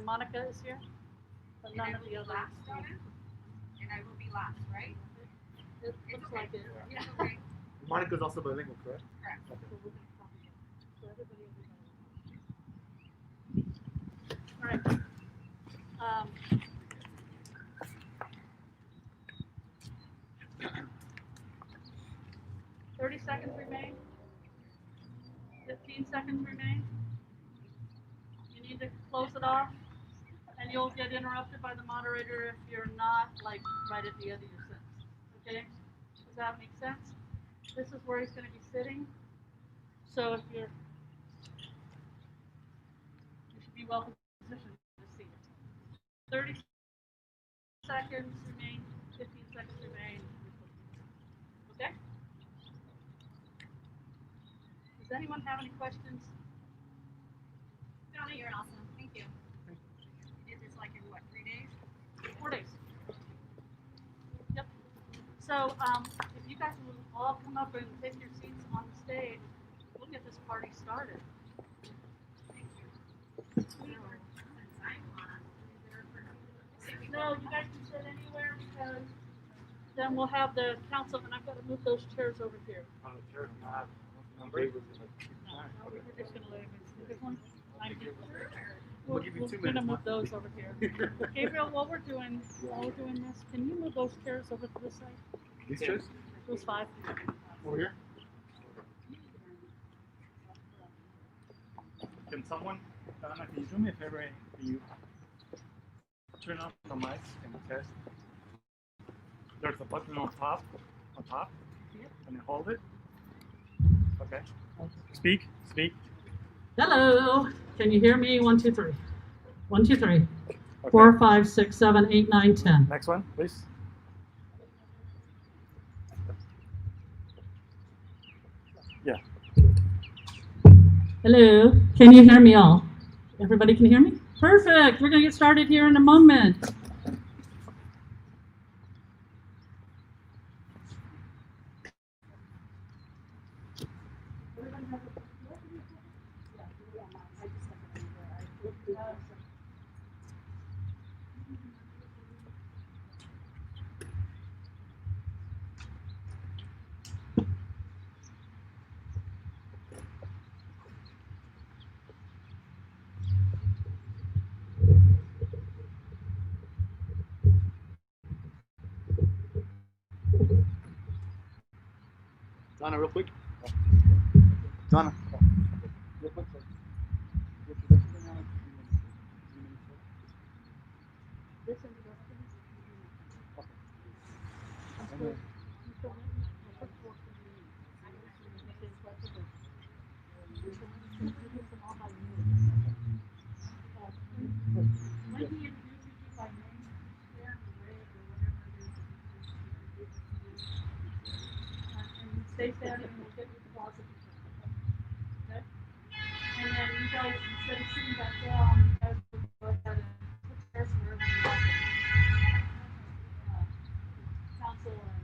Monica is here, but And none I of will the be others. last, Donna? And I will be last, right? It looks like it. Yeah, okay. Monica's also bilingual, correct? Correct. So Okay. we're gonna copy it. So everybody will be done. All right. 30 seconds remain. 15 seconds remain. You need to close it off, and you'll get interrupted by the moderator if you're not like right at the end of your sentence. Okay? Does that make sense? This is where he's going to be sitting. So if you should be well positioned to see it. 30 seconds remain. 15 seconds remain. Okay? Does anyone have any questions? Donna, you're awesome. Thank you. You did this like in what, 3 days? 4 days. Yep. So if you guys will all come up and take your seats on the stage, we'll get this party started. Thank you. No, you guys can sit anywhere because then we'll have the council, and I've got to move those chairs over here. On the chair, No, we're just gonna let him in. This one? We'll give you 2 We're gonna minutes. move those over here. Gabriel, while we're doing this, can you move those chairs over to this side? These chairs? Those 5. Over here? Can someone, Donna, can you do me a favor? Can you turn off the mics and test? There's a button on top, and you hold it. Okay. Speak. Hello. Can you hear me? 1, 2, 3. 1, 2, 3. Okay. 4, 5, 6, 7, 8, 9, 10. Next one, please. Yeah. Hello. Can you hear me all? Everybody can hear me? Perfect. We're going to get started here in a moment. Donna, real quick. Donna. Real quick. Stay standing and we'll get you the closet. Okay? And then you guys, instead of sitting back down, you guys will go ahead and put chairs wherever you want them. Council and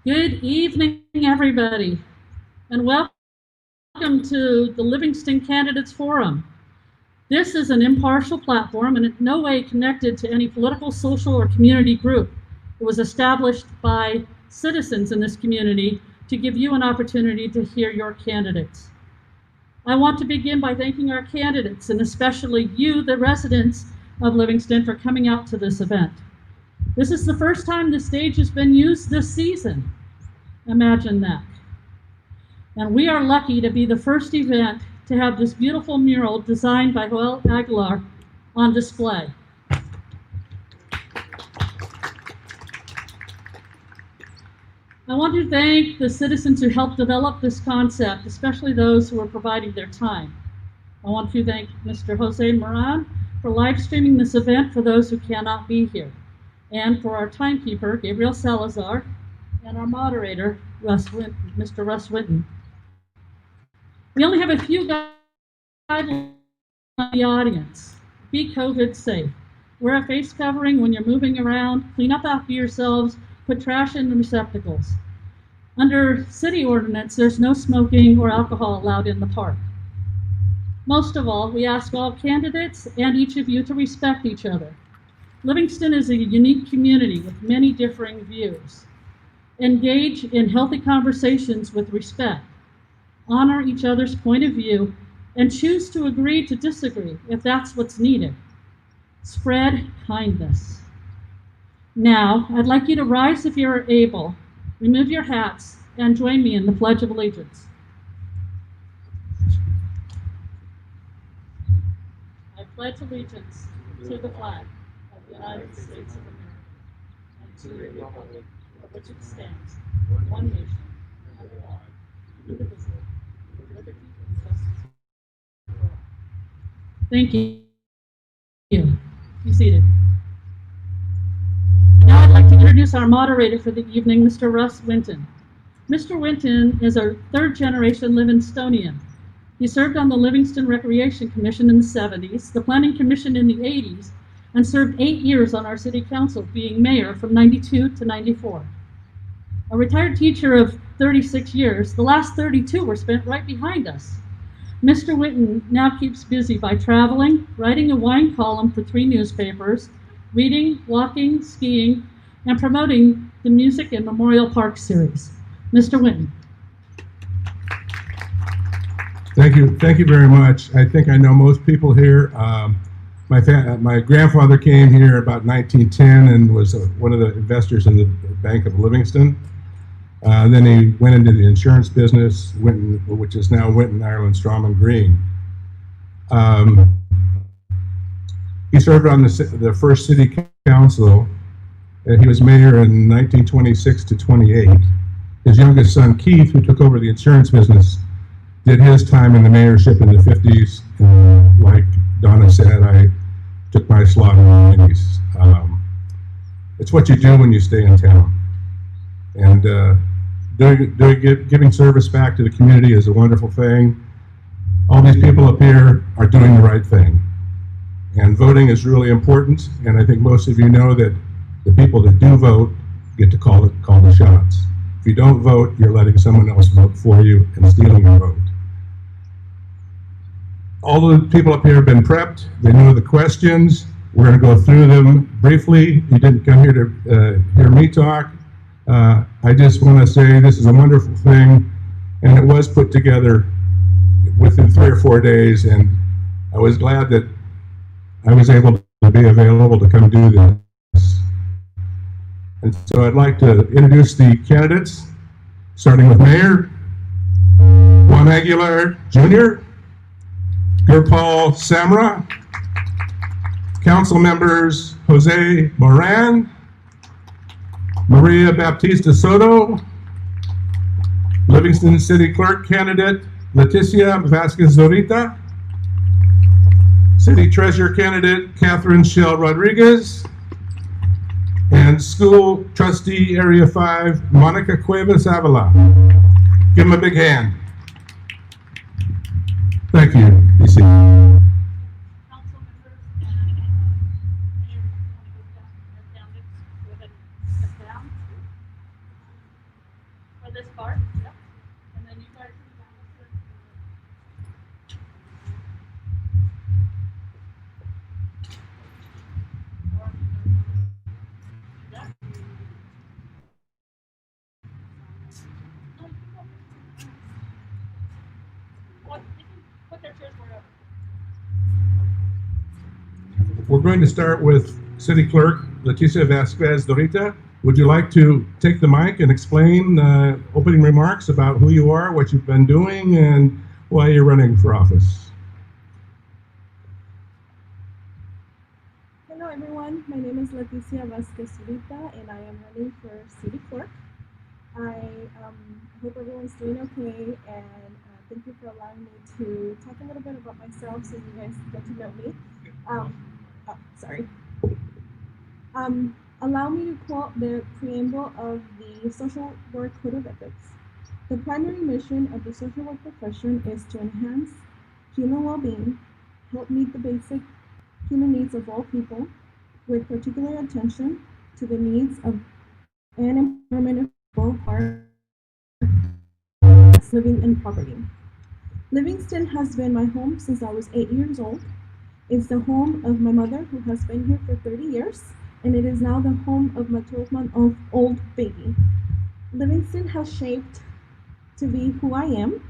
Good evening, everybody, and welcome to the Livingston Candidates Forum. This is an impartial platform and in no way connected to any political, social, or community group. It was established by citizens in this community to give you an opportunity to hear your candidates. I want to begin by thanking our candidates, and especially you, the residents of Livingston, for coming out to this event. This is the first time the stage has been used this season. Imagine that. And we are lucky to be the first event to have this beautiful mural designed by Juan Aguilar on display. I want to thank the citizens who helped develop this concept, especially those who are providing their time. I want to thank Mr. Jose Moran for live streaming this event for those who cannot be here, and for our timekeeper, Gabriel Salazar, and our moderator, Mr. Russ Winton. We only have a few guidelines in the audience. Be COVID safe. Wear a face covering when you're moving around. Clean up after yourselves. Put trash in the receptacles. Under city ordinance, there's no smoking or alcohol allowed in the park. Most of all, we ask all candidates and each of you to respect each other. Livingston is a unique community with many differing views. Engage in healthy conversations with respect. Honor each other's point of view and choose to agree to disagree if that's what's needed. Spread kindness. Now, I'd like you to rise if you are able, remove your hats, and join me in the Pledge of Allegiance. I pledge allegiance to the flag of the United States of America and to the republic for which it stands, one nation, under God, indivisible, with liberty and justice for all. Thank you. Be seated. Now I'd like to introduce our moderator for the evening, Mr. Russ Winton. Mr. Winton is a third-generation Livingstonian. He served on the Livingston Recreation Commission in the 70s, the Planning Commission in the 80s, and served 8 years on our city council, being mayor from 92 to 94. A retired teacher of 36 years, the last 32 were spent right behind us. Mr. Winton now keeps busy by traveling, writing a wine column for 3 newspapers, reading, walking, skiing, and promoting the Music and Memorial Park series. Mr. Winton. Thank you very much. I think I know most people here. My grandfather came here about 1910 and was one of the investors in the Bank of Livingston. Then he went into the insurance business, which is now Winton, Ireland, Strawman Green. He served on the first city council. He was mayor in 1926 to 28. His youngest son, Keith, who took over the insurance business, did his time in the mayorship in the 50s. Like Donna said, I took my slot in the 90s. It's what you do when you stay in town. And giving service back to the community is a wonderful thing. All these people up here are doing the right thing. And voting is really important. And I think most of you know that the people that do vote get to call the shots. If you don't vote, you're letting someone else vote for you and stealing your vote. All the people up here have been prepped. They know the questions. We're going to go through them briefly. You didn't come here to hear me talk. I just want to say this is a wonderful thing, and it was put together within 3 or 4 days, and I was glad that I was able to be available to come do this. And so I'd like to introduce the candidates, starting with Mayor Juan Aguilar Jr., Gurpal Samra, Council members Jose Moran, Maria Baptista Soto, Livingston City Clerk candidate Leticia Vasquez Zorita, City Treasurer candidate Catherine Shell Rodriguez, and School Trustee Area 5 Monica Cuevas Avalon. Give them a big hand. Thank you. Be seated. Council members and mayor, want to go down with it step down for this part? Yep. And then you guys can down this. Put their chairs wherever. We're going to start with City Clerk Leticia Vasquez Dorita. Would you like to take the mic and explain opening remarks about who you are, what you've been doing, and why you're running for office? Hello everyone, my name is Leticia Vasquez Dorita and I am running for City Clerk. I hope everyone's doing okay, and thank you for allowing me to talk a little bit about myself so you guys get to know me. Allow me to quote the preamble of the Social Work Code of Ethics. The primary mission of the social work profession is to enhance human well-being, help meet the basic human needs of all people, with particular attention to the needs of and empowerment of people who are living in poverty. Livingston has been my home since I was 8 years old. It's the home of my mother, who has been here for 30 years, and it is now the home of my 12-month-old baby. Livingston has shaped to be who I am.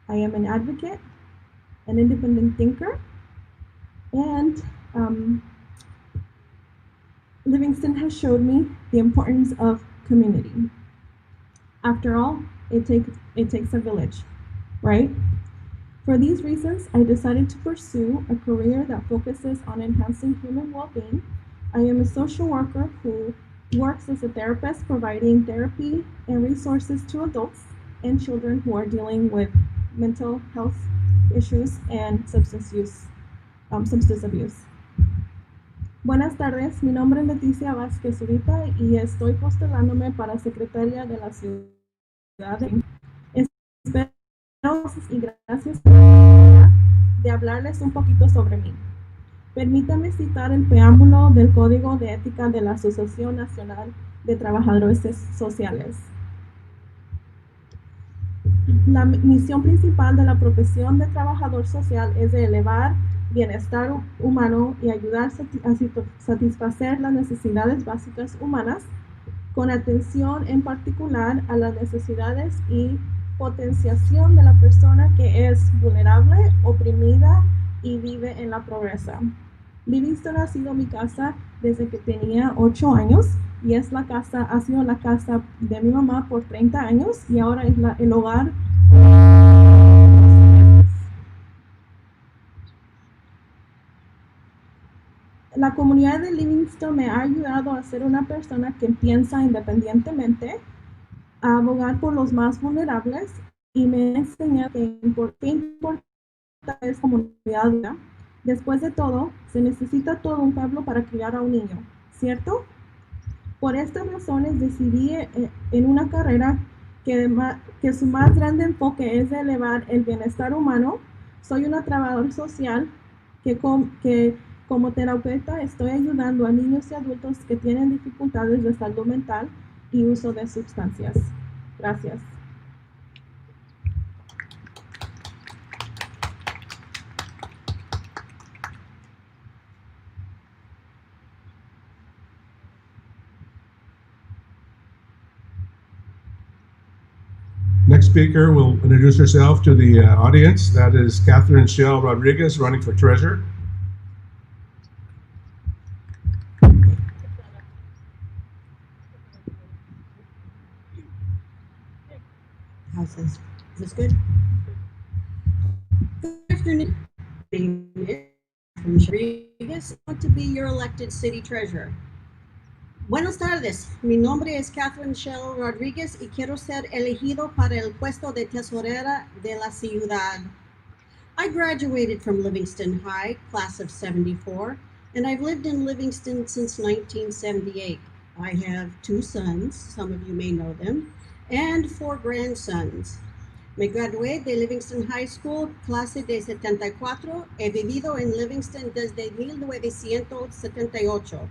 I am an advocate, an independent thinker, and Livingston has showed me the importance of community. After all, it takes a village, right? For these reasons, I decided to pursue a career that focuses on enhancing human well-being. I am a social worker who works as a therapist, providing therapy and resources to adults and children who are dealing with mental health issues and substance abuse. Buenas tardes, mi nombre es Leticia Vasquez y estoy postulándome para secretaria de la ciudad. Espero y gracias de hablarles un poquito sobre mí. Permítanme citar el preámbulo del Código de Ética de la Asociación Nacional de Trabajadores Sociales. La misión principal de la profesión de trabajador social es de elevar bienestar humano y ayudar a satisfacer las necesidades básicas humanas, con atención en particular a las necesidades y potenciación de la persona que es vulnerable, oprimida y vive en la pobreza. Livingston ha sido mi casa desde que tenía 8 años y ha sido la casa de mi mamá por 30 años y ahora es el hogar. La comunidad de Livingston me ha ayudado a ser una persona que piensa independientemente, a abogar por los más vulnerables y me ha enseñado qué importa es comunidad. Después de todo, se necesita todo un pueblo para criar a un niño, ¿cierto? Por estas razones decidí en una carrera que su más grande enfoque es de elevar el bienestar humano. Soy una trabajadora social que como terapeuta estoy ayudando a niños y adultos que tienen dificultades de salud mental y uso de sustancias. Gracias. Next speaker will introduce herself to the audience. That is Kathleen Shell Rodriguez, running for treasurer. How's this? Is this good? Good afternoon. My name is Rodriguez. I want to be your elected city treasurer. Buenas tardes. Mi nombre es Kathleen Shell Rodriguez y quiero ser elegido para el puesto de tesorera de la ciudad. I graduated from Livingston High, class of '74, and I've lived in Livingston since 1978. I have 2 sons, some of you may know them, and 4 grandsons. Me gradué de Livingston High School, clase de 74. He vivido en Livingston desde 1978.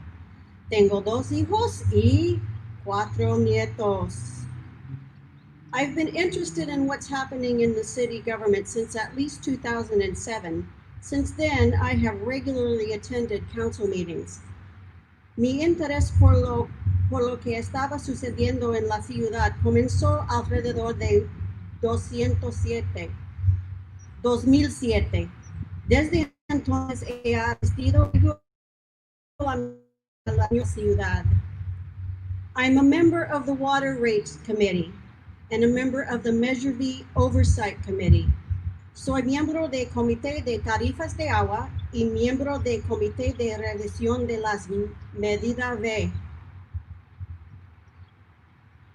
Tengo 2 hijos y 4 nietos. I've been interested in what's happening in the city government since at least 2007. Since then, I have regularly attended council meetings. Mi interés por lo que estaba sucediendo en la ciudad comenzó alrededor de 2007. Desde entonces he asistido a la ciudad. I'm a member of the Water Rates Committee and a member of the Measure B Oversight Committee. Soy miembro del Comité de Tarifas de Agua y miembro del Comité de Revisión de las Medidas B.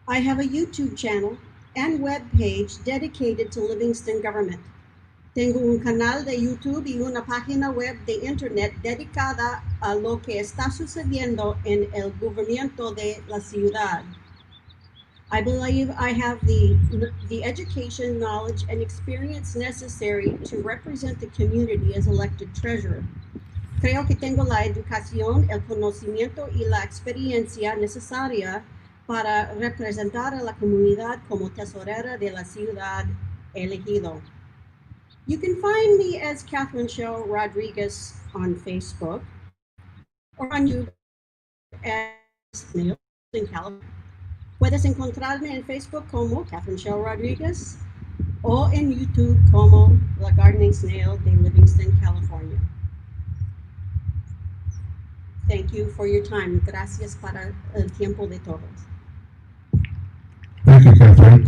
I have a YouTube channel and web page dedicated to Livingston government. Tengo un canal de YouTube y una página web de internet dedicada a lo que está sucediendo en el gobierno de la ciudad. I believe I have the education, knowledge, and experience necessary to represent the community as elected treasurer. Creo que tengo la educación, el conocimiento y la experiencia necesaria para representar a la comunidad como tesorera de la ciudad elegido. You can find me as Kathleen Shell Rodriguez on Facebook or on YouTube as in California. Puedes encontrarme en Facebook como Kathleen Shell Rodriguez o en YouTube como La Gardening Snail de Livingston, California. Thank you for your time. Gracias para el tiempo de todos. Thank you, Kathleen.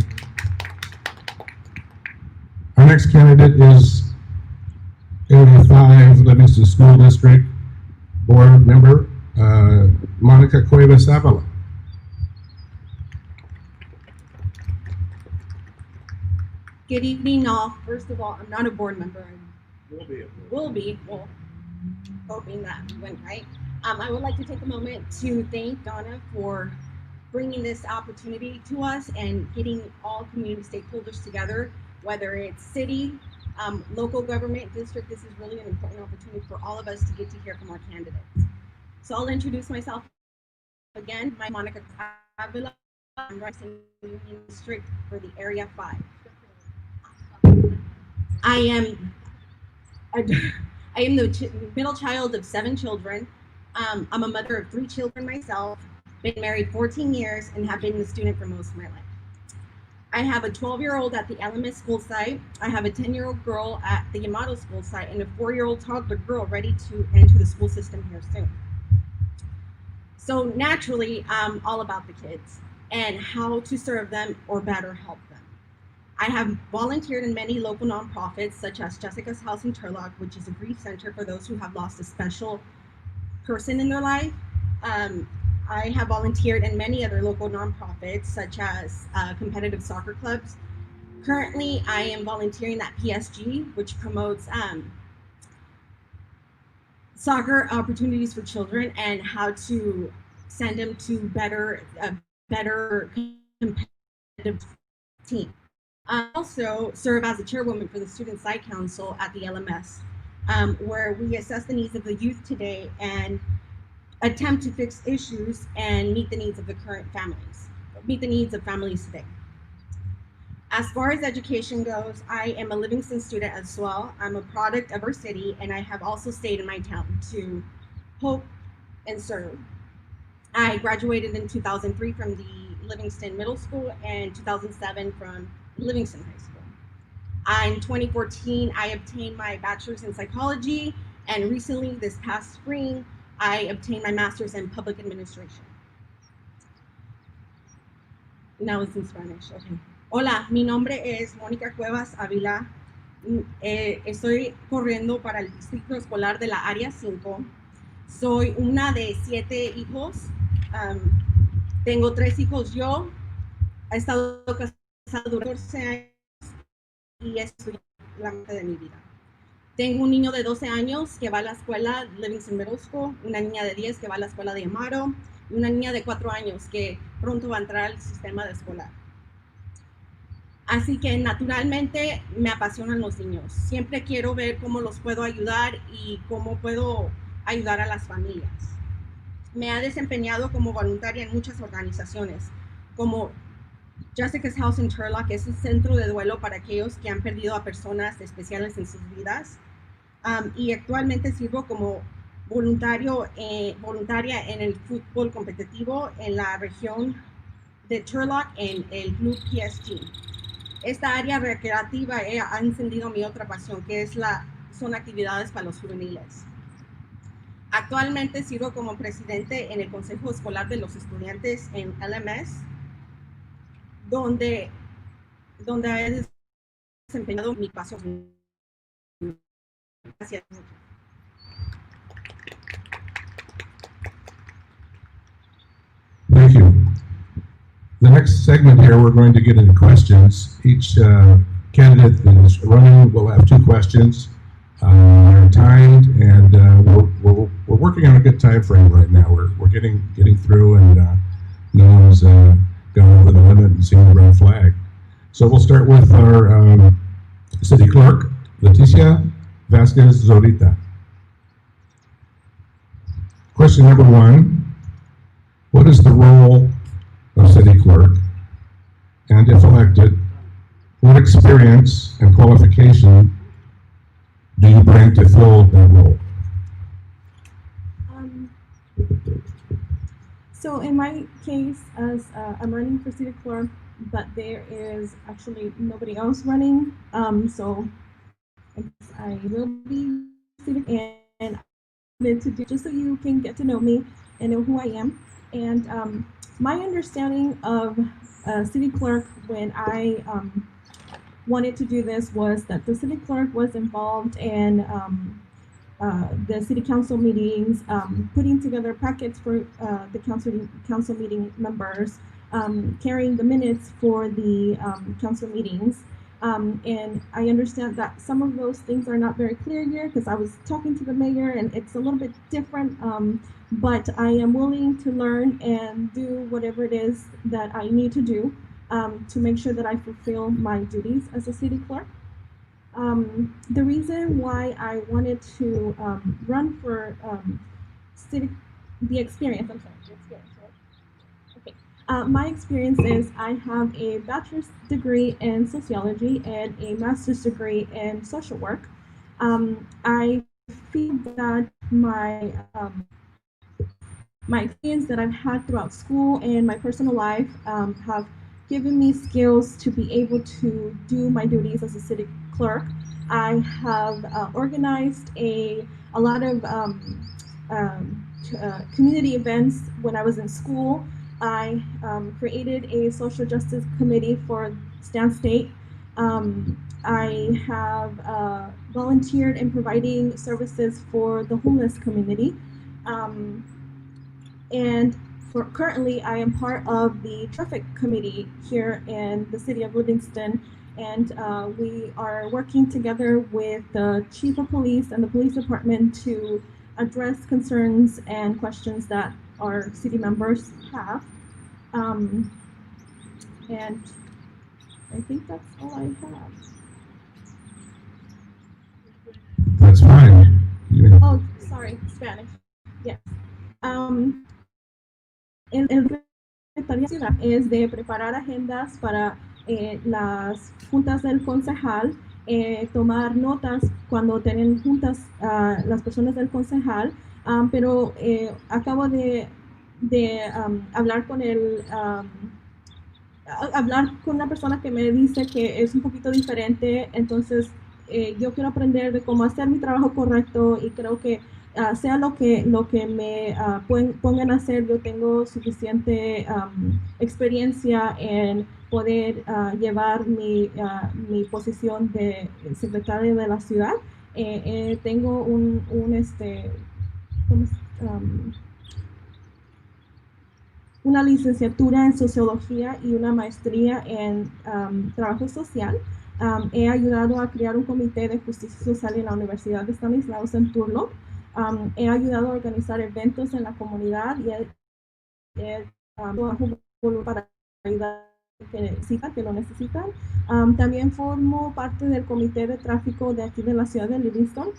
Our next candidate is Area 5 Livingston School District Board Member, Monica Cuevas Avalon. Good evening, all. First of all, I'm not a board member. I will be, well, hoping that we went right. I would like to take a moment to thank Donna for bringing this opportunity to us and getting all community stakeholders together, whether it's city, local government, district. This is really an important opportunity for all of us to get to hear from our candidates. So I'll introduce myself again. I'm Monica Aguilar. I'm representing Union District for the Area 5. I am the middle child of 7 children. I'm a mother of 3 children myself, been married 14 years, and have been a student for most of my life. I have a 12-year-old at the LMS school site. I have a 10-year-old girl at the Yamato school site, and a 4-year-old toddler girl ready to enter the school system here soon. So naturally, I'm all about the kids and how to serve them or better help them. I have volunteered in many local nonprofits, such as Jessica's House in Turlock, which is a grief center for those who have lost a special person in their life. I have volunteered in many other local nonprofits, such as competitive soccer clubs. Currently, I am volunteering at PSG, which promotes soccer opportunities for children and how to send them to better competitive team. I also serve as a chairwoman for the Student Site Council at the LMS, where we assess the needs of the youth today and attempt to fix issues and meet the needs of the current families, meet the needs of families today. As far as education goes, I am a Livingston student as well. I'm a product of our city, and I have also stayed in my town to hope and serve. I graduated in 2003 from the Livingston Middle School and 2007 from Livingston High School. In 2014, I obtained my bachelor's in psychology, and recently, this past spring, I obtained my master's in public administration. Now it's in Spanish, okay. Hola, mi nombre es Mónica Cuevas Ávila. Estoy corriendo para el distrito escolar de la Área 5. Soy una de 7 hijos. Tengo 3 hijos yo. He estado casada durante 14 años y estoy la mitad de mi vida. Tengo un niño de 12 años que va a la escuela Livingston Middle School, una niña de 10 que va a la escuela de Yamato y una niña de 4 años que pronto va a entrar al sistema de escolar. Así que naturalmente me apasionan los niños. Siempre quiero ver cómo los puedo ayudar y cómo puedo ayudar a las familias. Me he desempeñado como voluntaria en muchas organizaciones, como Jessica's House in Turlock, que es un centro de duelo para aquellos que han perdido a personas especiales en sus vidas. Y actualmente sirvo como voluntaria en el fútbol competitivo en la región de Turlock en el club PSG. Esta área recreativa ha encendido mi otra pasión, que son actividades para los juveniles. Actualmente sirvo como presidente en el Consejo Escolar de los Estudiantes en LMS, donde he desempeñado mi pasión. Gracias. Thank you. The next segment here, we're going to get into questions. Each candidate that is running will have 2 questions. They're timed, and we're working on a good time frame right now. We're getting through, and no one's gone over the limit and seen the red flag. So we'll start with our city clerk, Leticia Vasquez Zorita. Question number one, what is the role of city clerk? And if elected, what experience and qualification do you bring to fill that role? So in my case, as I'm running for city clerk, but there is actually nobody else running, so I will be city and to do just so you can get to know me and know who I am. And my understanding of city clerk when I wanted to do this was that the city clerk was involved in the city council meetings, putting together packets for the council meeting members, carrying the minutes for the council meetings. And I understand that some of those things are not very clear here because I was talking to the mayor and it's a little bit different, but I am willing to learn and do whatever it is that I need to do to make sure that I fulfill my duties as a city clerk. The reason why I wanted to run for the experience, right? Okay. My experience is I have a bachelor's degree in sociology and a master's degree in social work. I feel that my experience that I've had throughout school and my personal life have given me skills to be able to do my duties as a city clerk. I have organized a lot of community events when I was in school. I created a social justice committee for Stan State. I have volunteered in providing services for the homeless community. And currently, I am part of the traffic committee here in the city of Livingston, and we are working together with the chief of police and the police department to address concerns and questions that our city members have. And I think that's all I have. That's fine. Oh, sorry, Spanish. Yes. El secretario de ciudad es de preparar agendas para las juntas del concejal, tomar notas cuando tienen juntas las personas del concejal, pero acabo de hablar con hablar con una persona que me dice que es un poquito diferente, entonces yo quiero aprender de cómo hacer mi trabajo correcto y creo que sea lo que me pongan a hacer, yo tengo suficiente experiencia en poder llevar mi posición de secretaria de la ciudad. Tengo una licenciatura en sociología y una maestría en trabajo social. He ayudado a crear un comité de justicia social en la Universidad de Stanislaus en Turlock. He ayudado a organizar eventos en la comunidad y he para ayudar que lo necesitan. También formo parte del comité de tráfico de aquí de la ciudad de Livingston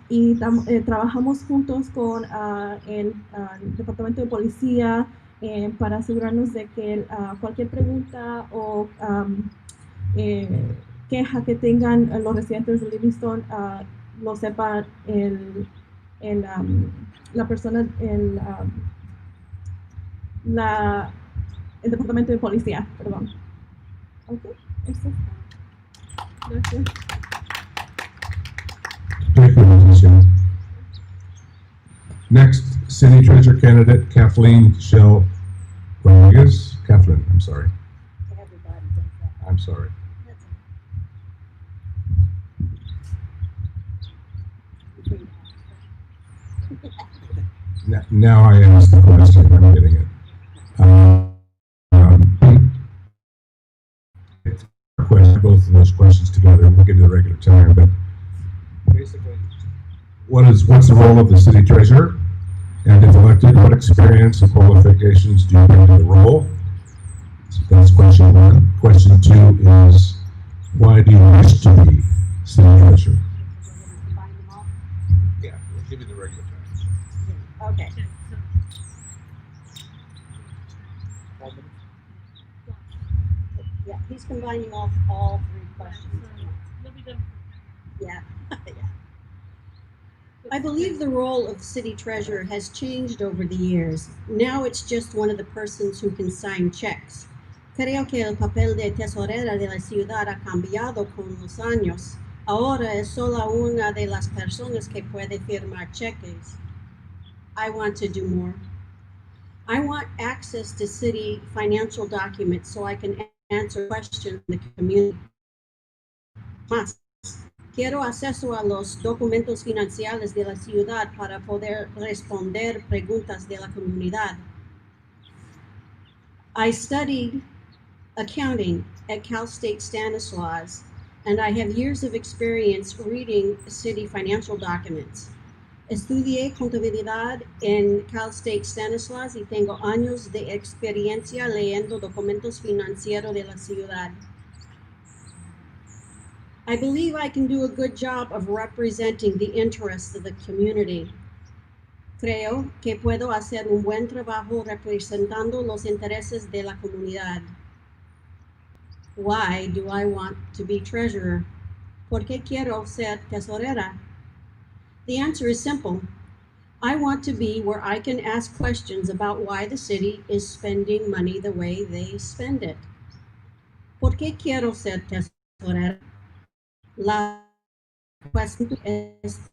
y trabajamos juntos con el departamento de policía para asegurarnos de que cualquier pregunta o queja que tengan los residentes de Livingston lo sepa la persona, el departamento de policía, perdón. Ok, eso está. Gracias. Thank you, Leticia. Next, city treasurer candidate Kathleen Vargas. Kathleen, I'm sorry. Everybody does that. I'm sorry. Now I ask the question, I'm getting it. Both of those questions together, we'll get to the regular time, but basically, what's the role of the city treasurer? And if elected, what experience and qualifications do you bring to the role? So that's question one. Question two is, why do you wish to be city treasurer? Yeah, we'll give you the regular time. Okay. Yeah, he's combining all three questions. Yeah. Yeah. I believe the role of city treasurer has changed over the years. Now it's just one of the persons who can sign checks. Creo que el papel de tesorera de la ciudad ha cambiado con los años. Ahora es solo una de las personas que puede firmar cheques. I want to do more. I want access to city financial documents so I can answer questions in the community. Más. Quiero acceso a los documentos financieros de la ciudad para poder responder preguntas de la comunidad. I studied accounting at Cal State Stanislaus, and I have years of experience reading city financial documents. Estudié contabilidad en Cal State Stanislaus y tengo años de experiencia leyendo documentos financieros de la ciudad. I believe I can do a good job of representing the interests of the community. Creo que puedo hacer un buen trabajo representando los intereses de la comunidad. Why do I want to be treasurer? ¿Por qué quiero ser tesorera? The answer is simple. I want to be where I can ask questions about why the city is spending money the way they spend it. ¿Por qué quiero ser tesorera? La cuestión es,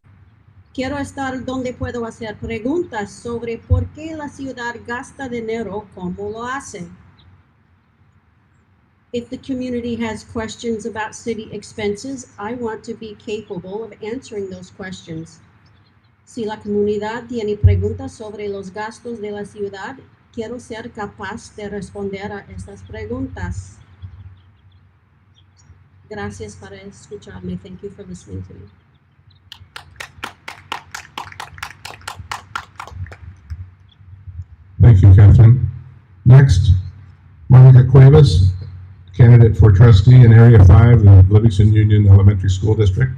quiero estar donde puedo hacer preguntas sobre por qué la ciudad gasta dinero como lo hace. If the community has questions about city expenses, I want to be capable of answering those questions. Si la comunidad tiene preguntas sobre los gastos de la ciudad, quiero ser capaz de responder a estas preguntas. Gracias por escucharme. Thank you for listening to me. Thank you, Kathleen. Next, Monica Cuevas, candidate for trustee in Area 5, the Livingston Union Elementary School District.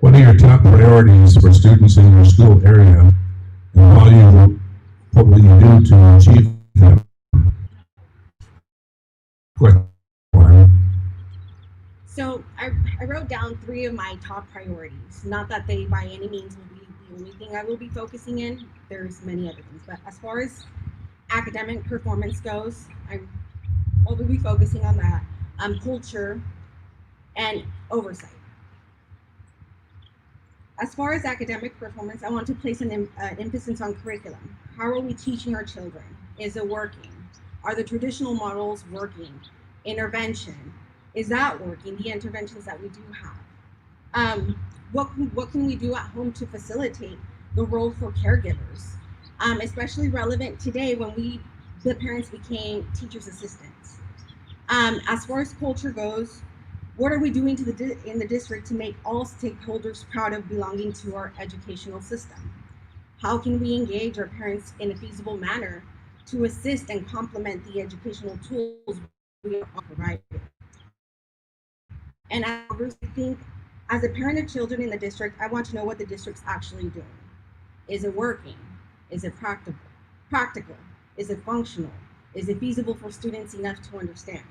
What are your top priorities for students in your school area, and what will you do to achieve them? Question one. So I wrote down 3 of my top priorities. Not that they by any means will be the only thing I will be focusing in. There's many other things, but as far as academic performance goes, I will be focusing on that. Culture and oversight. As far as academic performance, I want to place an emphasis on curriculum. How are we teaching our children? Is it working? Are the traditional models working? Intervention, is that working? The interventions that we do have. What can we do at home to facilitate the role for caregivers? Especially relevant today when the parents became teachers' assistants. As far as culture goes, what are we doing in the district to make all stakeholders proud of belonging to our educational system? How can we engage our parents in a feasible manner to assist and complement the educational tools we are providing? And I think, as a parent of children in the district, I want to know what the district's actually doing. Is it working? Is it practical? Is it functional? Is it feasible for students enough to understand?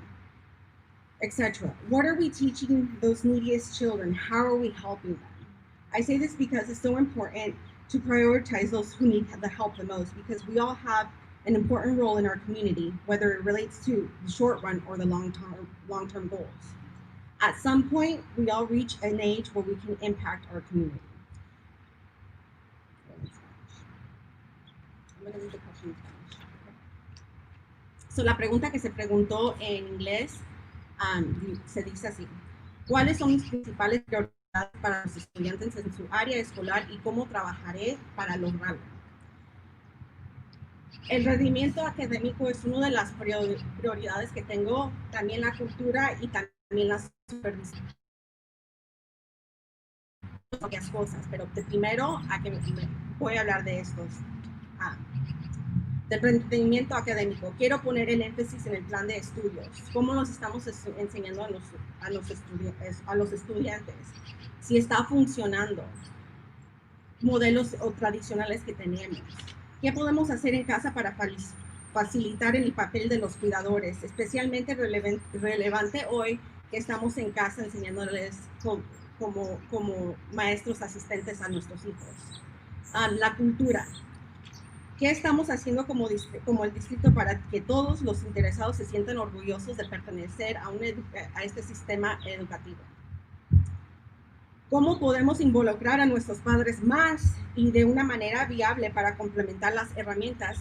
Etc. What are we teaching those neediest children? How are we helping them? I say this because it's so important to prioritize those who need the help the most, because we all have an important role in our community, whether it relates to the short run or the long-term goals. At some point, we all reach an age where we can impact our community. I'm going to read the question in Spanish. So la pregunta que se preguntó en inglés se dice así: ¿cuáles son mis principales prioridades para los estudiantes en su área escolar y cómo trabajaré para lograrlo? El rendimiento académico es una de las prioridades que tengo, también la cultura y también la supervisión. Varias cosas, pero de primero voy a hablar de estos. del rendimiento académico. Quiero poner el énfasis en el plan de estudios. ¿Cómo nos estamos enseñando a los estudiantes? Si está funcionando. Modelos o tradicionales que tenemos. ¿Qué podemos hacer en casa para facilitar el papel de los cuidadores? Especialmente relevante hoy que estamos en casa enseñándoles como maestros asistentes a nuestros hijos. La cultura. ¿Qué estamos haciendo como el distrito para que todos los interesados se sientan orgullosos de pertenecer a este sistema educativo? ¿Cómo podemos involucrar a nuestros padres más y de una manera viable para complementar las herramientas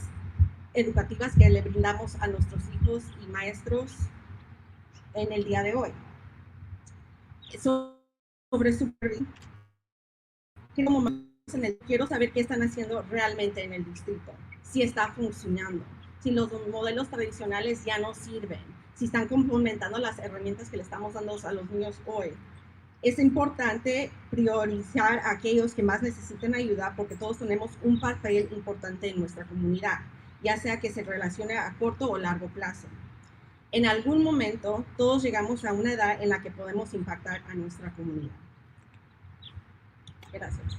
educativas que le brindamos a nuestros hijos y maestros en el día de hoy? Sobre supervisión, quiero saber qué están haciendo realmente en el distrito, si está funcionando, si los modelos tradicionales ya no sirven, si están complementando las herramientas que le estamos dando a los niños hoy. Es importante priorizar a aquellos que más necesiten ayuda porque todos tenemos un papel importante en nuestra comunidad, ya sea que se relacione a corto o largo plazo. En algún momento, todos llegamos a una edad en la que podemos impactar a nuestra comunidad. Gracias.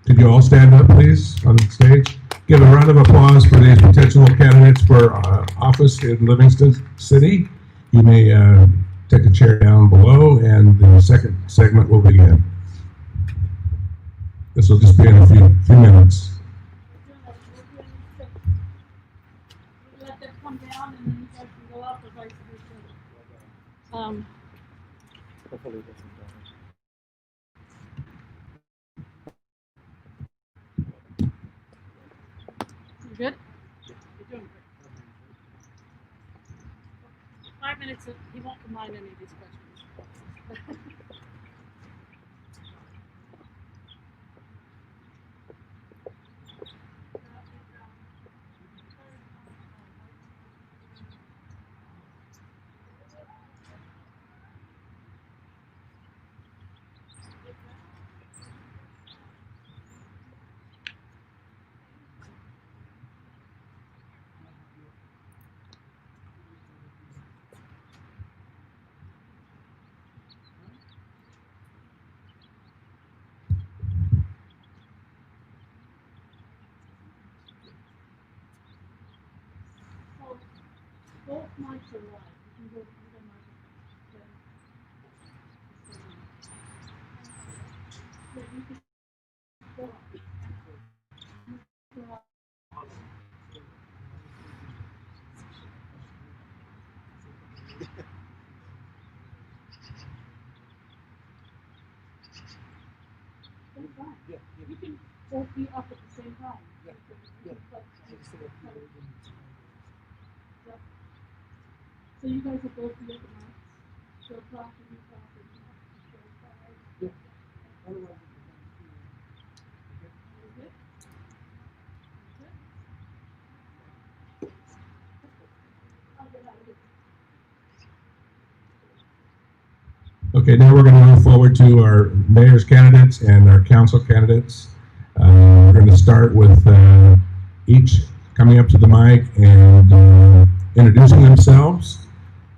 Could you all stand up, please, on the stage? Give a round of applause for these potential candidates for office in Livingston City. You may take a chair down below, and the second segment will begin. This will just be in a few minutes. Let them come down and then you guys can go up or vice versa. Hopefully it doesn't damage. You good? You're doing great. 5 minutes, he won't mind any of these questions. Both mics are live. You can go to either microphone. Yeah, you can go up. Go up. That's fine. You can both be up at the same time. So you guys will both be at the mics. She'll talk and you talk and she'll talk. Okay, now we're going to move forward to our mayor's candidates and our council candidates. We're going to start with each coming up to the mic and introducing themselves,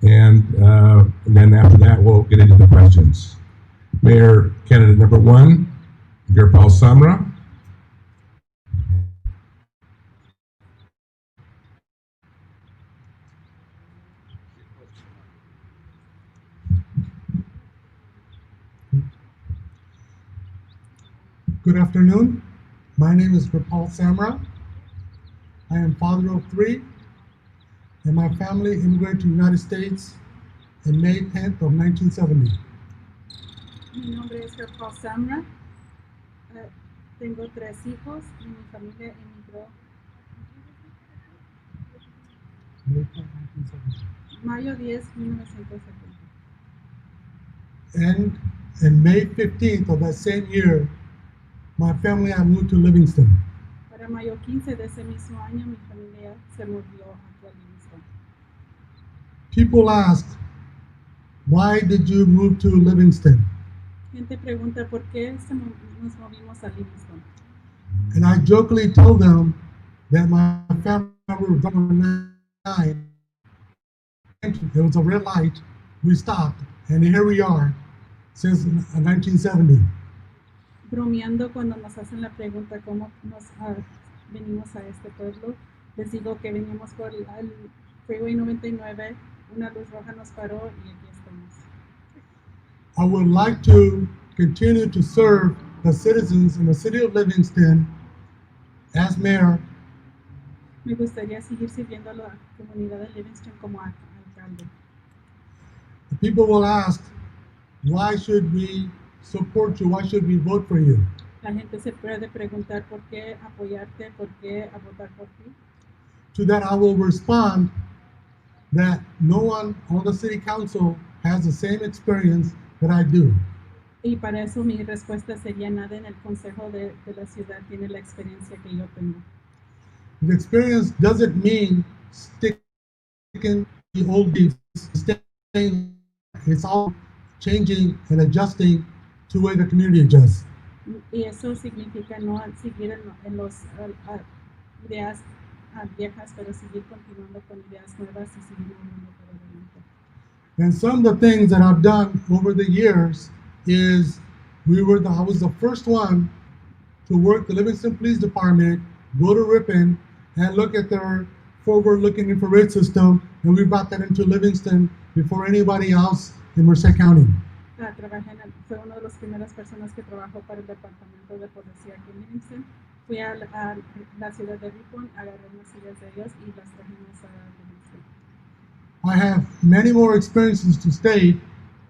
and then after that we'll get into the questions. Mayor candidate number 1, Gurpal Samra. Good afternoon. My name is Gurpal Samra. I am father of 3, and my family immigrated to the United States on May 10th of 1970. Mi nombre es Gurpal Samra. Tengo 3 hijos y mi familia emigró May 10th, 1970. Mayo 10, 1970. And in May 15th of that same year, my family had moved to Livingston. Para mayo 15 de ese mismo año, mi familia se movió aquí a Livingston. People ask, why did you move to Livingston? Gente pregunta por qué nos movimos a Livingston. And I jokingly tell them that my family were going 9. There was a red light. We stopped, and here we are since 1970. Bromeando cuando nos hacen la pregunta cómo venimos a este pueblo, les digo que venimos por el Freeway 99, una luz roja nos paró y aquí estamos. I would like to continue to serve the citizens in the city of Livingston as mayor. Me gustaría seguir sirviendo a la comunidad de Livingston como alcalde. The people will ask, why should we support you? Why should we vote for you? La gente se puede preguntar por qué apoyarte, por qué votar por ti. To that I will respond that no one on the city council has the same experience that I do. Y para eso mi respuesta sería nada en el consejo de la ciudad tiene la experiencia que yo tengo. The experience doesn't mean sticking the old beliefs, staying. It's all changing and adjusting to where the community adjusts. Y eso significa no seguir en los ideas viejas, pero seguir continuando con ideas nuevas y seguir moviendo por adelante. And some of the things that I've done over the years is I was the first one to work the Livingston Police Department, go to Ripon, and look at their forward-looking infrared system, and we brought that into Livingston before anybody else in Merced County. Fue una de las primeras personas que trabajó para el departamento de policía aquí en Livingston. Fui a la ciudad de Ripon, agarré unas ideas de ellos y las trajimos a Livingston. I have many more experiences to state,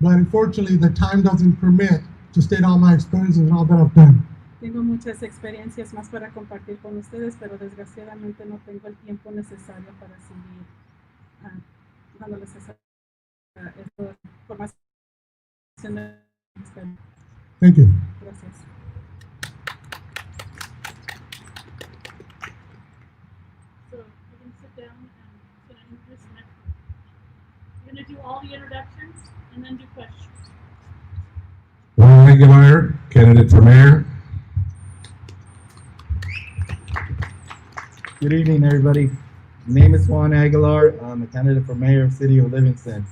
but unfortunately the time doesn't permit to state all my experiences and all that I've done. Tengo muchas experiencias más para compartir con ustedes, pero desgraciadamente no tengo el tiempo necesario para seguir dándoles esa información. Thank you. Gracias. So you can sit down and I'm going to introduce the next one. We're going to do all the introductions and then do questions. Juan Aguilar, candidate for mayor. Good evening, everybody. My name is Juan Aguilar. I'm a candidate for mayor of the city of Livingston.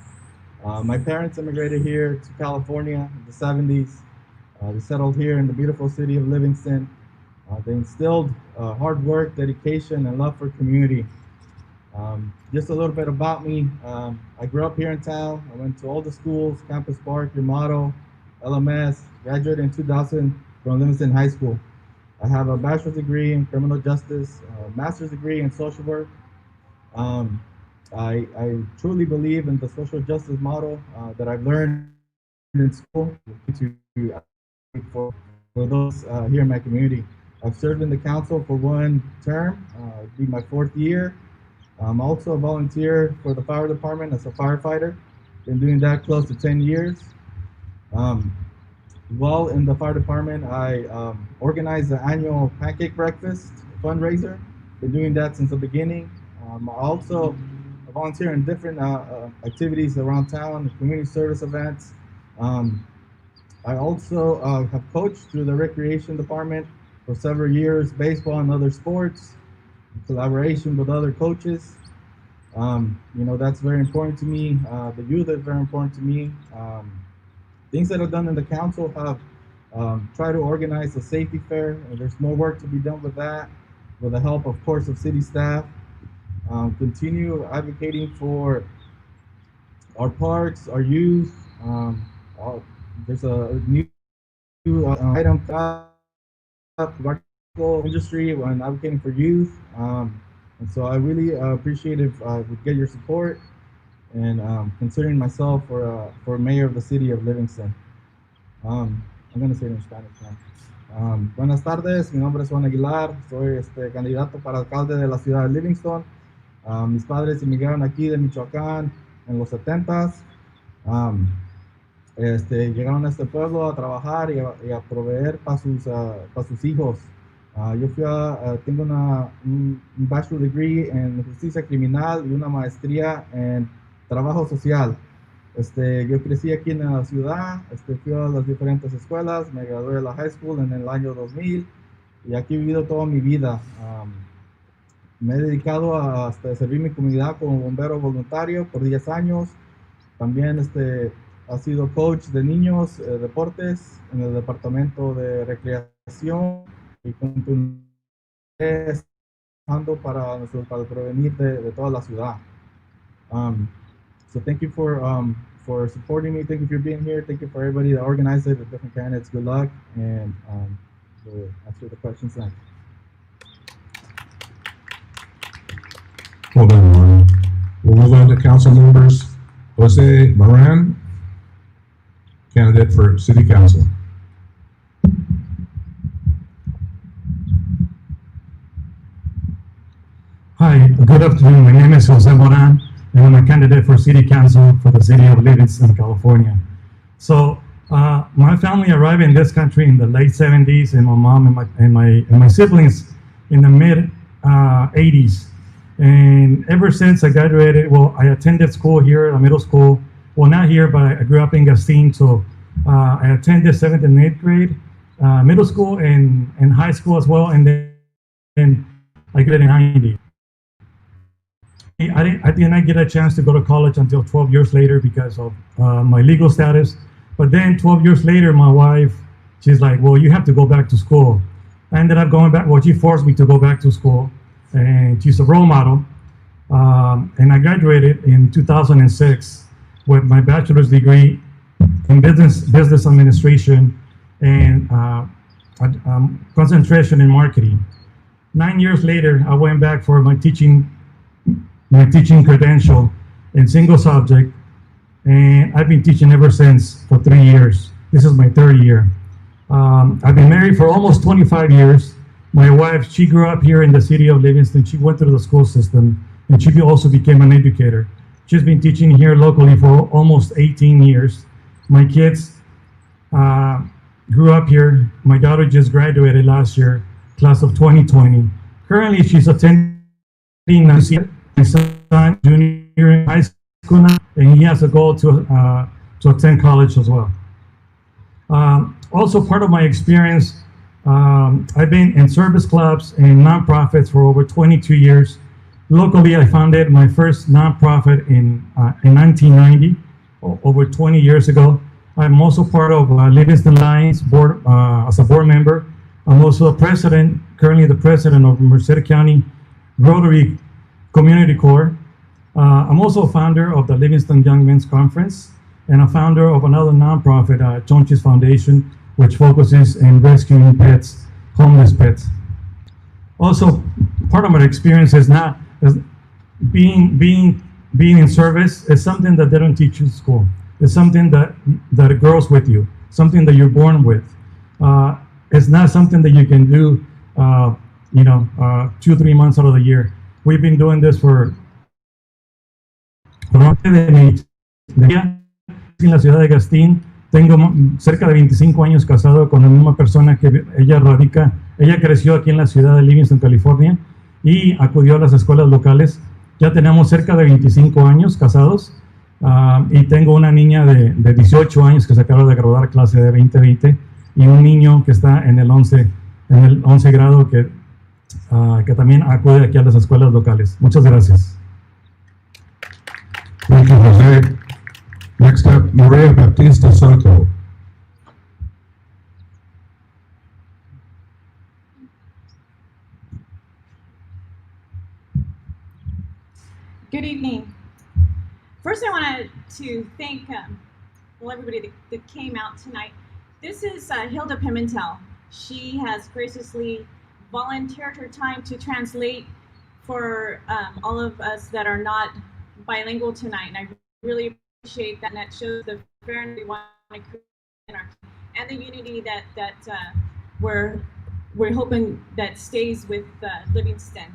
My parents immigrated here to California in the 70s. They settled here in the beautiful city of Livingston. They instilled hard work, dedication, and love for community. Just a little bit about me. I grew up here in town. I went to all the schools, Campus Park, Yamato, LMS, graduated in 2000 from Livingston High School. I have a bachelor's degree in criminal justice, a master's degree in social work. I truly believe in the social justice model that I've learned in school for those here in my community. I've served in the council for 1 term, it'll be my 4th year. I'm also a volunteer for the fire department as a firefighter. Been doing that close to 10 years. While in the fire department, I organize the annual pancake breakfast fundraiser. Been doing that since the beginning. I also volunteer in different activities around town, community service events. I also have coached through the recreation department for several years, baseball and other sports, in collaboration with other coaches. That's very important to me. The youth is very important to me. Things that I've done in the council have tried to organize a safety fair, and there's more work to be done with that, with the help, of course, of city staff. Continue advocating for our parks, our youth. There's a new item industry when advocating for youth, and so I really appreciate if I would get your support and considering myself for mayor of the city of Livingston. I'm going to say it in Spanish now. Buenas tardes, mi nombre es Juan Aguilar, soy candidato para alcalde de la ciudad de Livingston. Mis padres emigraron aquí de Michoacán en los 70s. Llegaron a este pueblo a trabajar y a proveer para sus hijos. Yo tengo un bachelor degree en justicia criminal y una maestría en trabajo social. Yo crecí aquí en la ciudad, fui a las diferentes escuelas, me gradué de la high school en el año 2000 y aquí he vivido toda mi vida. Me he dedicado a servir mi comunidad como bombero voluntario por 10 años. También ha sido coach de niños, deportes en el departamento de recreación y continué trabajando para prevenir de toda la ciudad. So thank you for supporting me. Thank you for being here. Thank you for everybody that organized it, the different candidates. Good luck, and we'll answer the questions next. Well done, Moran. We'll move on to council members. Jose Moran, candidate for city council. Hi, good afternoon. My name is Jose Moran, and I'm a candidate for city council for the city of Livingston, California. So, my family arrived in this country in the late 70s, and my mom and my siblings in the mid 80s. And ever since I graduated, well, I attended school here, middle school. Well, not here, but I grew up in Gastin, so I attended 7th and 8th grade, middle school and high school as well, and then I graduated in 90. I did not get a chance to go to college until 12 years later because of my legal status. But then 12 years later, my wife, she's like, well, you have to go back to school. I ended up going back. Well, she forced me to go back to school, and she's a role model. And I graduated in 2006 with my bachelor's degree in business administration and concentration in marketing. 9 years later, I went back for my teaching credential in single subject, and I've been teaching ever since for 3 years. This is my third year. I've been married for almost 25 years. My wife, she grew up here in the city of Livingston. She went through the school system, and she also became an educator. She's been teaching here locally for almost 18 years. My kids grew up here. My daughter just graduated last year, class of 2020. Currently, she's attending Leticia. My son, junior in high school now, and he has a goal to attend college as well. Also, part of my experience, I've been in service clubs and nonprofits for over 22 years. Locally, I founded my first nonprofit in 1990, over 20 years ago. I'm also part of Livingston Lions board as a board member. I'm also currently the president of Merced County Rotary Community Corps. I'm also a founder of the Livingston Young Men's Conference and a founder of another nonprofit, Chonchis Foundation, which focuses in rescuing pets, homeless pets. Also, part of my experience is being in service is something that they don't teach you in school. It's something that grows with you, something that you're born with. It's not something that you can do, 2-3 months out of the year. We've been doing this for en la ciudad de Gastín. Tengo cerca de 25 años casado con la misma persona que ella creció aquí en la ciudad de Livingston, California, y acudió a las escuelas locales. Ya tenemos cerca de 25 años casados, y tengo una niña de 18 años que se acaba de graduar clase de 2020 y un niño que está en el 11 grado que también acude aquí a las escuelas locales. Muchas gracias. Thank you, Jose. Next up, Maria Baptista Soto. Good evening. First, I wanted to thank everybody that came out tonight. This is Hilda Pimentel. She has graciously volunteered her time to translate for all of us that are not bilingual tonight, and I really appreciate that. And that shows the fairness we want to create in our and the unity that we're hoping that stays with Livingston.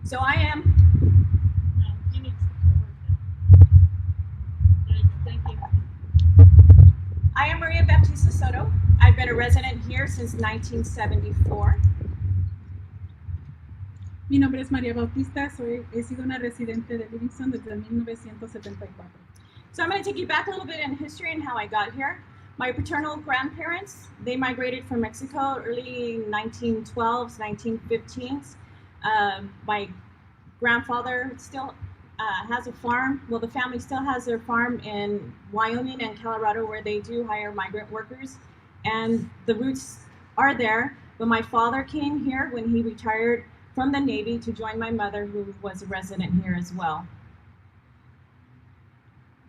So I am. I am Maria Baptista Soto. I've been a resident here since 1974. Mi nombre es María Bautista, he sido una residente de Livingston desde 1974. So I'm going to take you back a little bit in history and how I got here. My paternal grandparents, they migrated from Mexico early 1912s, 1915s. My grandfather still has a farm. Well, the family still has their farm in Wyoming and Colorado where they do hire migrant workers. And the roots are there. But my father came here when he retired from the Navy to join my mother, who was a resident here as well.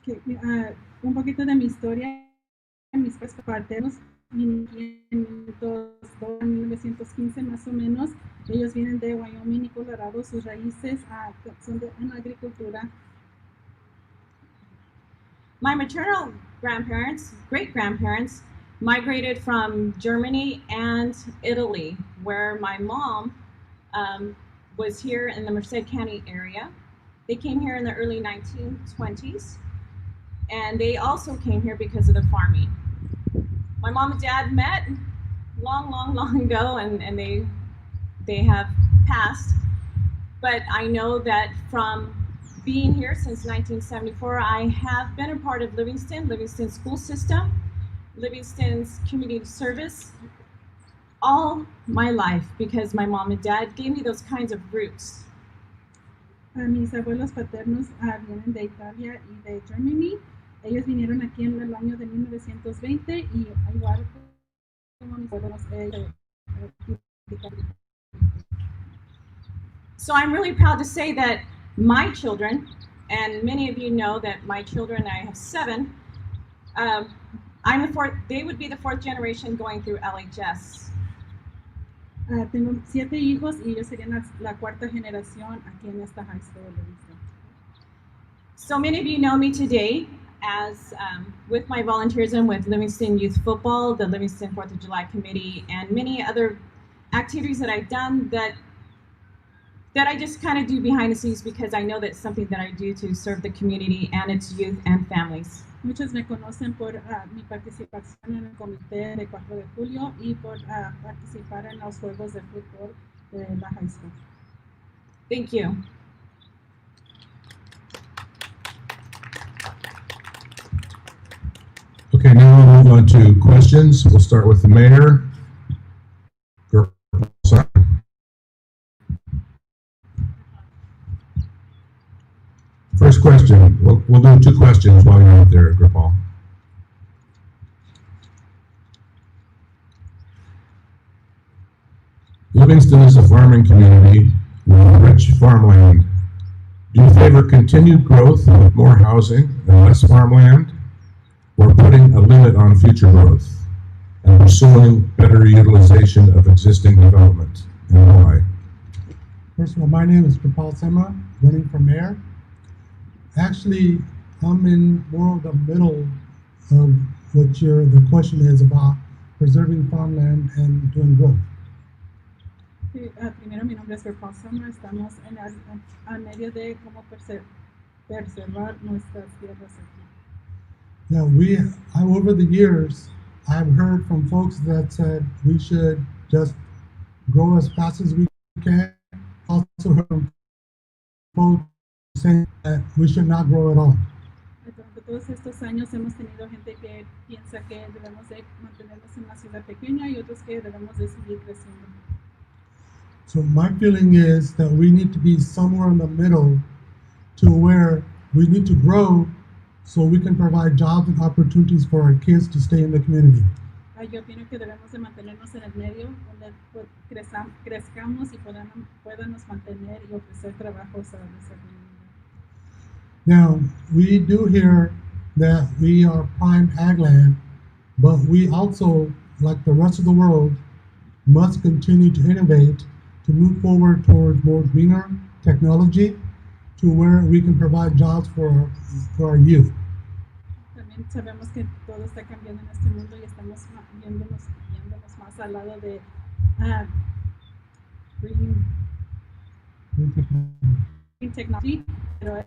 Un poquito de mi historia. Mis padres paternos vinieron en 1915 más o menos. Ellos vienen de Wyoming y Colorado. Sus raíces son en la agricultura. My maternal grandparents, great-grandparents, migrated from Germany and Italy, where my mom was here in the Merced County area. They came here in the early 1920s, and they also came here because of the farming. My mom and dad met long ago, and they have passed. But I know that from being here since 1974, I have been a part of Livingston's school system, Livingston's community service, all my life, because my mom and dad gave me those kinds of roots. Mis abuelos paternos vienen de Italia y de Germany. Ellos vinieron aquí en el año de 1920 y igual como mis abuelos So I'm really proud to say that my children, and many of you know that my children, I have 7, I'm the fourth. They would be the 4th generation going through LHS. Tengo 7 hijos y ellos serían la 4ª generación aquí en esta high school de Livingston. So many of you know me today as with my volunteerism with Livingston Youth Football, the Livingston 4th of July Committee, and many other activities that I've done that I just kind of do behind the scenes because I know that's something that I do to serve the community and its youth and families. Muchos me conocen por mi participación en el comité de 4 de julio y por participar en los juegos de fútbol de la high school. Thank you. Okay, now we'll move on to questions. We'll start with the mayor. First question. We'll do 2 questions while you're out there, Gripal. Livingston is a farming community with rich farmland. Do you favor continued growth with more housing and less farmland, or putting a limit on future growth and pursuing better utilization of existing development, and why? First of all, my name is Gripal Semra, running for mayor. Actually, I'm in more of the middle of what the question is about preserving farmland and doing growth. Primero, mi nombre es Gripal Semra. Estamos al medio de cómo preservar nuestras tierras aquí. Yeah, over the years, I've heard from folks that said we should just grow as fast as we can. Also heard from folks saying that we should not grow at all. Durante todos estos años hemos tenido gente que piensa que debemos de mantenernos en una ciudad pequeña y otros que debemos de seguir creciendo. So my feeling is that we need to be somewhere in the middle to where we need to grow so we can provide jobs and opportunities for our kids to stay in the community. Yo opino que debemos de mantenernos en el medio donde crezcamos y podamos mantener y ofrecer trabajos a nuestra comunidad. Now, we do hear that we are prime ag land, but we also, like the rest of the world, must continue to innovate to move forward towards more greener technology to where we can provide jobs for our youth. También sabemos que todo está cambiando en este mundo y estamos viéndonos más al lado de green technology, pero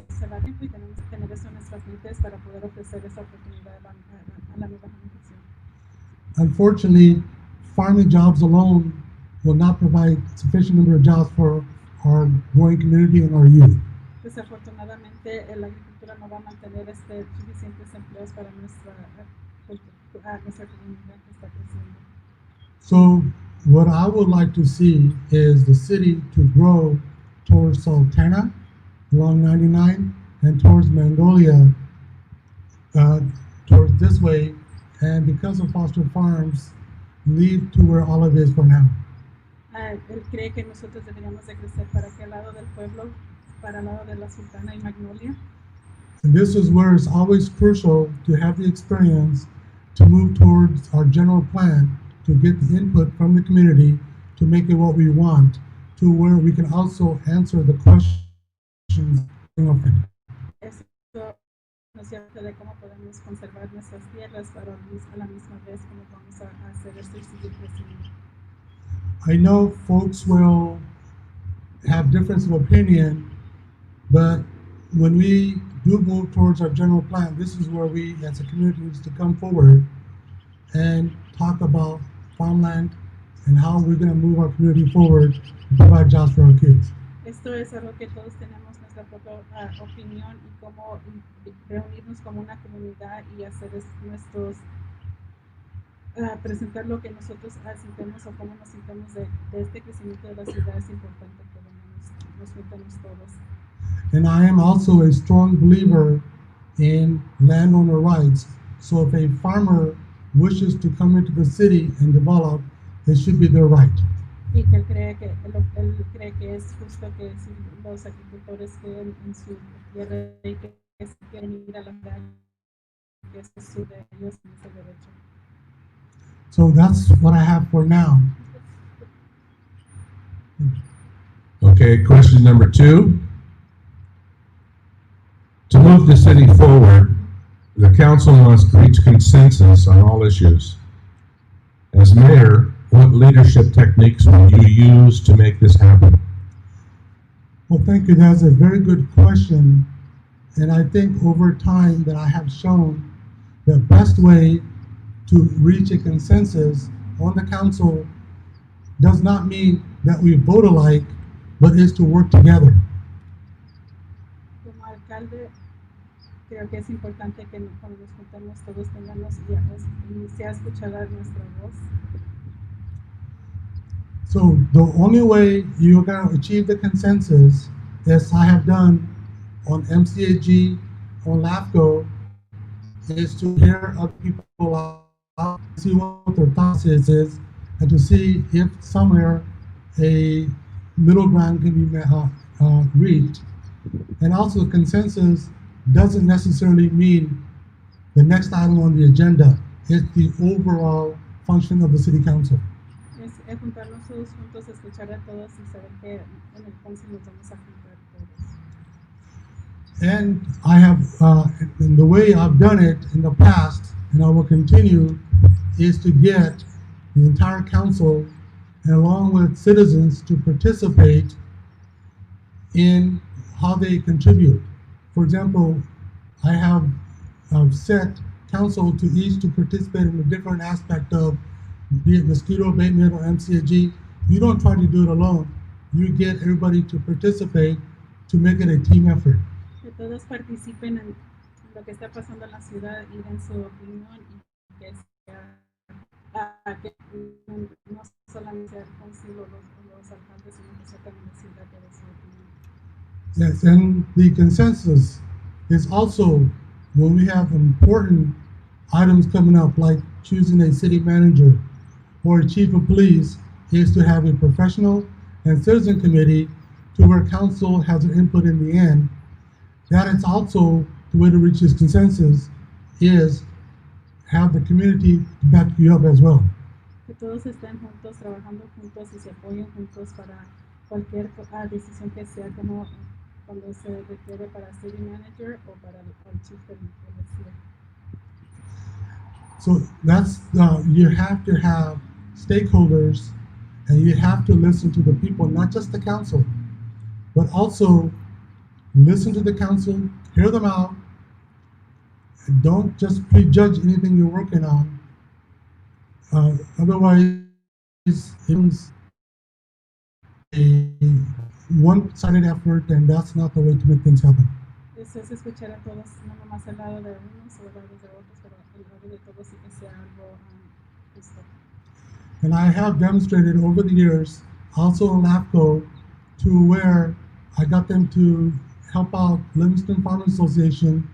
se va tiempo y tenemos que tener eso en nuestras mentes para poder ofrecer esa oportunidad a la nueva generación. Unfortunately, farming jobs alone will not provide sufficient number of jobs for our growing community and our youth. Desafortunadamente, la agricultura no va a mantener suficientes empleos para nuestra comunidad que está creciendo. So what I would like to see is the city to grow towards Sultana along 99 and towards Magnolia towards this way, and because of Foster Farms, leave to where Olive is for now. Él cree que nosotros deberíamos de crecer para aquel lado del pueblo, para el lado de la Sultana y Magnolia. And this is where it's always crucial to have the experience to move towards our general plan, to get the input from the community to make it what we want, to where we can also answer the questions of it. Eso nos lleva de cómo podemos conservar nuestras tierras, pero a la misma vez cómo vamos a hacer esto y seguir creciendo. I know folks will have difference of opinion, but when we do move towards our general plan, this is where we as a community needs to come forward and talk about farmland and how we're going to move our community forward to provide jobs for our kids. Esto es algo que todos tenemos nuestra propia opinión y cómo reunirnos como una comunidad y hacer nuestros presentar lo que nosotros sintamos o cómo nos sintamos de este crecimiento de la ciudad. Es importante que nos juntemos todos. And I am also a strong believer in landowner rights. So if a farmer wishes to come into the city and develop, it should be their right. Y que él cree que es justo que si los agricultores queden en su tierra y que si quieren ir a la ciudad, que es su de ellos y ese derecho. So that's what I have for now. Okay, question number 2. To move the city forward, the council must reach consensus on all issues. As mayor, what leadership techniques will you use to make this happen? Well, thank you. That's a very good question. And I think over time that I have shown the best way to reach a consensus on the council does not mean that we vote alike, but is to work together. Como alcalde, creo que es importante que cuando nos juntemos todos tengamos y sea escuchada nuestra voz. So the only way you're going to achieve the consensus, as I have done on MCAG, on LAFCO, is to hear other people out, see what their thoughts is, and to see if somewhere a middle ground can be reached. And also consensus doesn't necessarily mean the next item on the agenda. It's the overall function of the city council. Es juntarnos todos juntos, escuchar a todos y saber que en el council nos vamos a juntar todos. And I have, in the way I've done it in the past, and I will continue, is to get the entire council, and along with citizens, to participate in how they contribute. For example, I have set council to each to participate in a different aspect of, be it mosquito abatement or MCAG. You don't try to do it alone. You get everybody to participate to make it a team effort. Que todos participen en lo que está pasando en la ciudad y den su opinión y que sea que no solamente sea el council o los alcaldes, sino que sea también la ciudad que dé su opinión. Yes, and the consensus is also when we have important items coming up, like choosing a city manager or a chief of police, is to have a professional and citizen committee to where council has an input in the end. That is also the way to reach this consensus, is have the community back you up as well. Que todos estén juntos, trabajando juntos y se apoyen juntos para cualquier decisión que sea, como cuando se requiere para city manager o para el chief de policía. So that's you have to have stakeholders, and you have to listen to the people, not just the council, but also listen to the council, hear them out, and don't just prejudge anything you're working on. Otherwise, it's a one-sided effort, and that's not the way to make things happen. Eso es escuchar a todos, no nomás al lado de unos o al lado de otros, pero al lado de todos y que sea algo justo. And I have demonstrated over the years, also in LAFCO, to where I got them to help out Livingston Farmers Association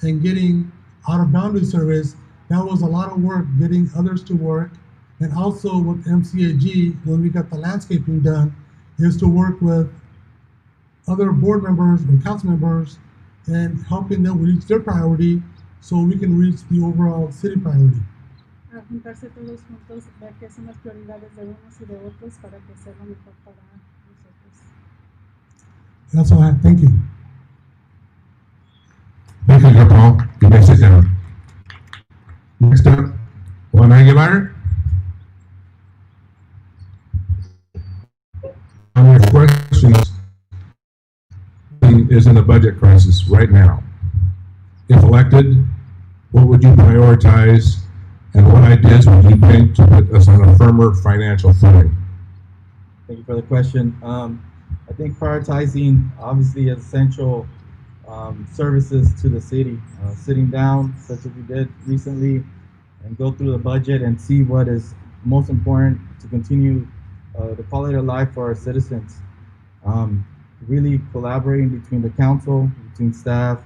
and getting out of boundary surveys. That was a lot of work getting others to work. And also with MCAG, when we got the landscaping done, is to work with other board members and council members and helping them reach their priority so we can reach the overall city priority. A juntarse todos juntos, ver qué son las prioridades de unos y de otros para que sea lo mejor para nosotros. That's all I have. Thank you. Thank you, Paul. You may sit down. Next up, Juan Aguilar. On your questions, is in a budget crisis right now. If elected, what would you prioritize and what ideas would you bring to put us on a firmer financial footing? Thank you for the question. I think prioritizing obviously essential services to the city, sitting down such as we did recently and go through the budget and see what is most important to continue the quality of life for our citizens. Really collaborating between the council, between staff,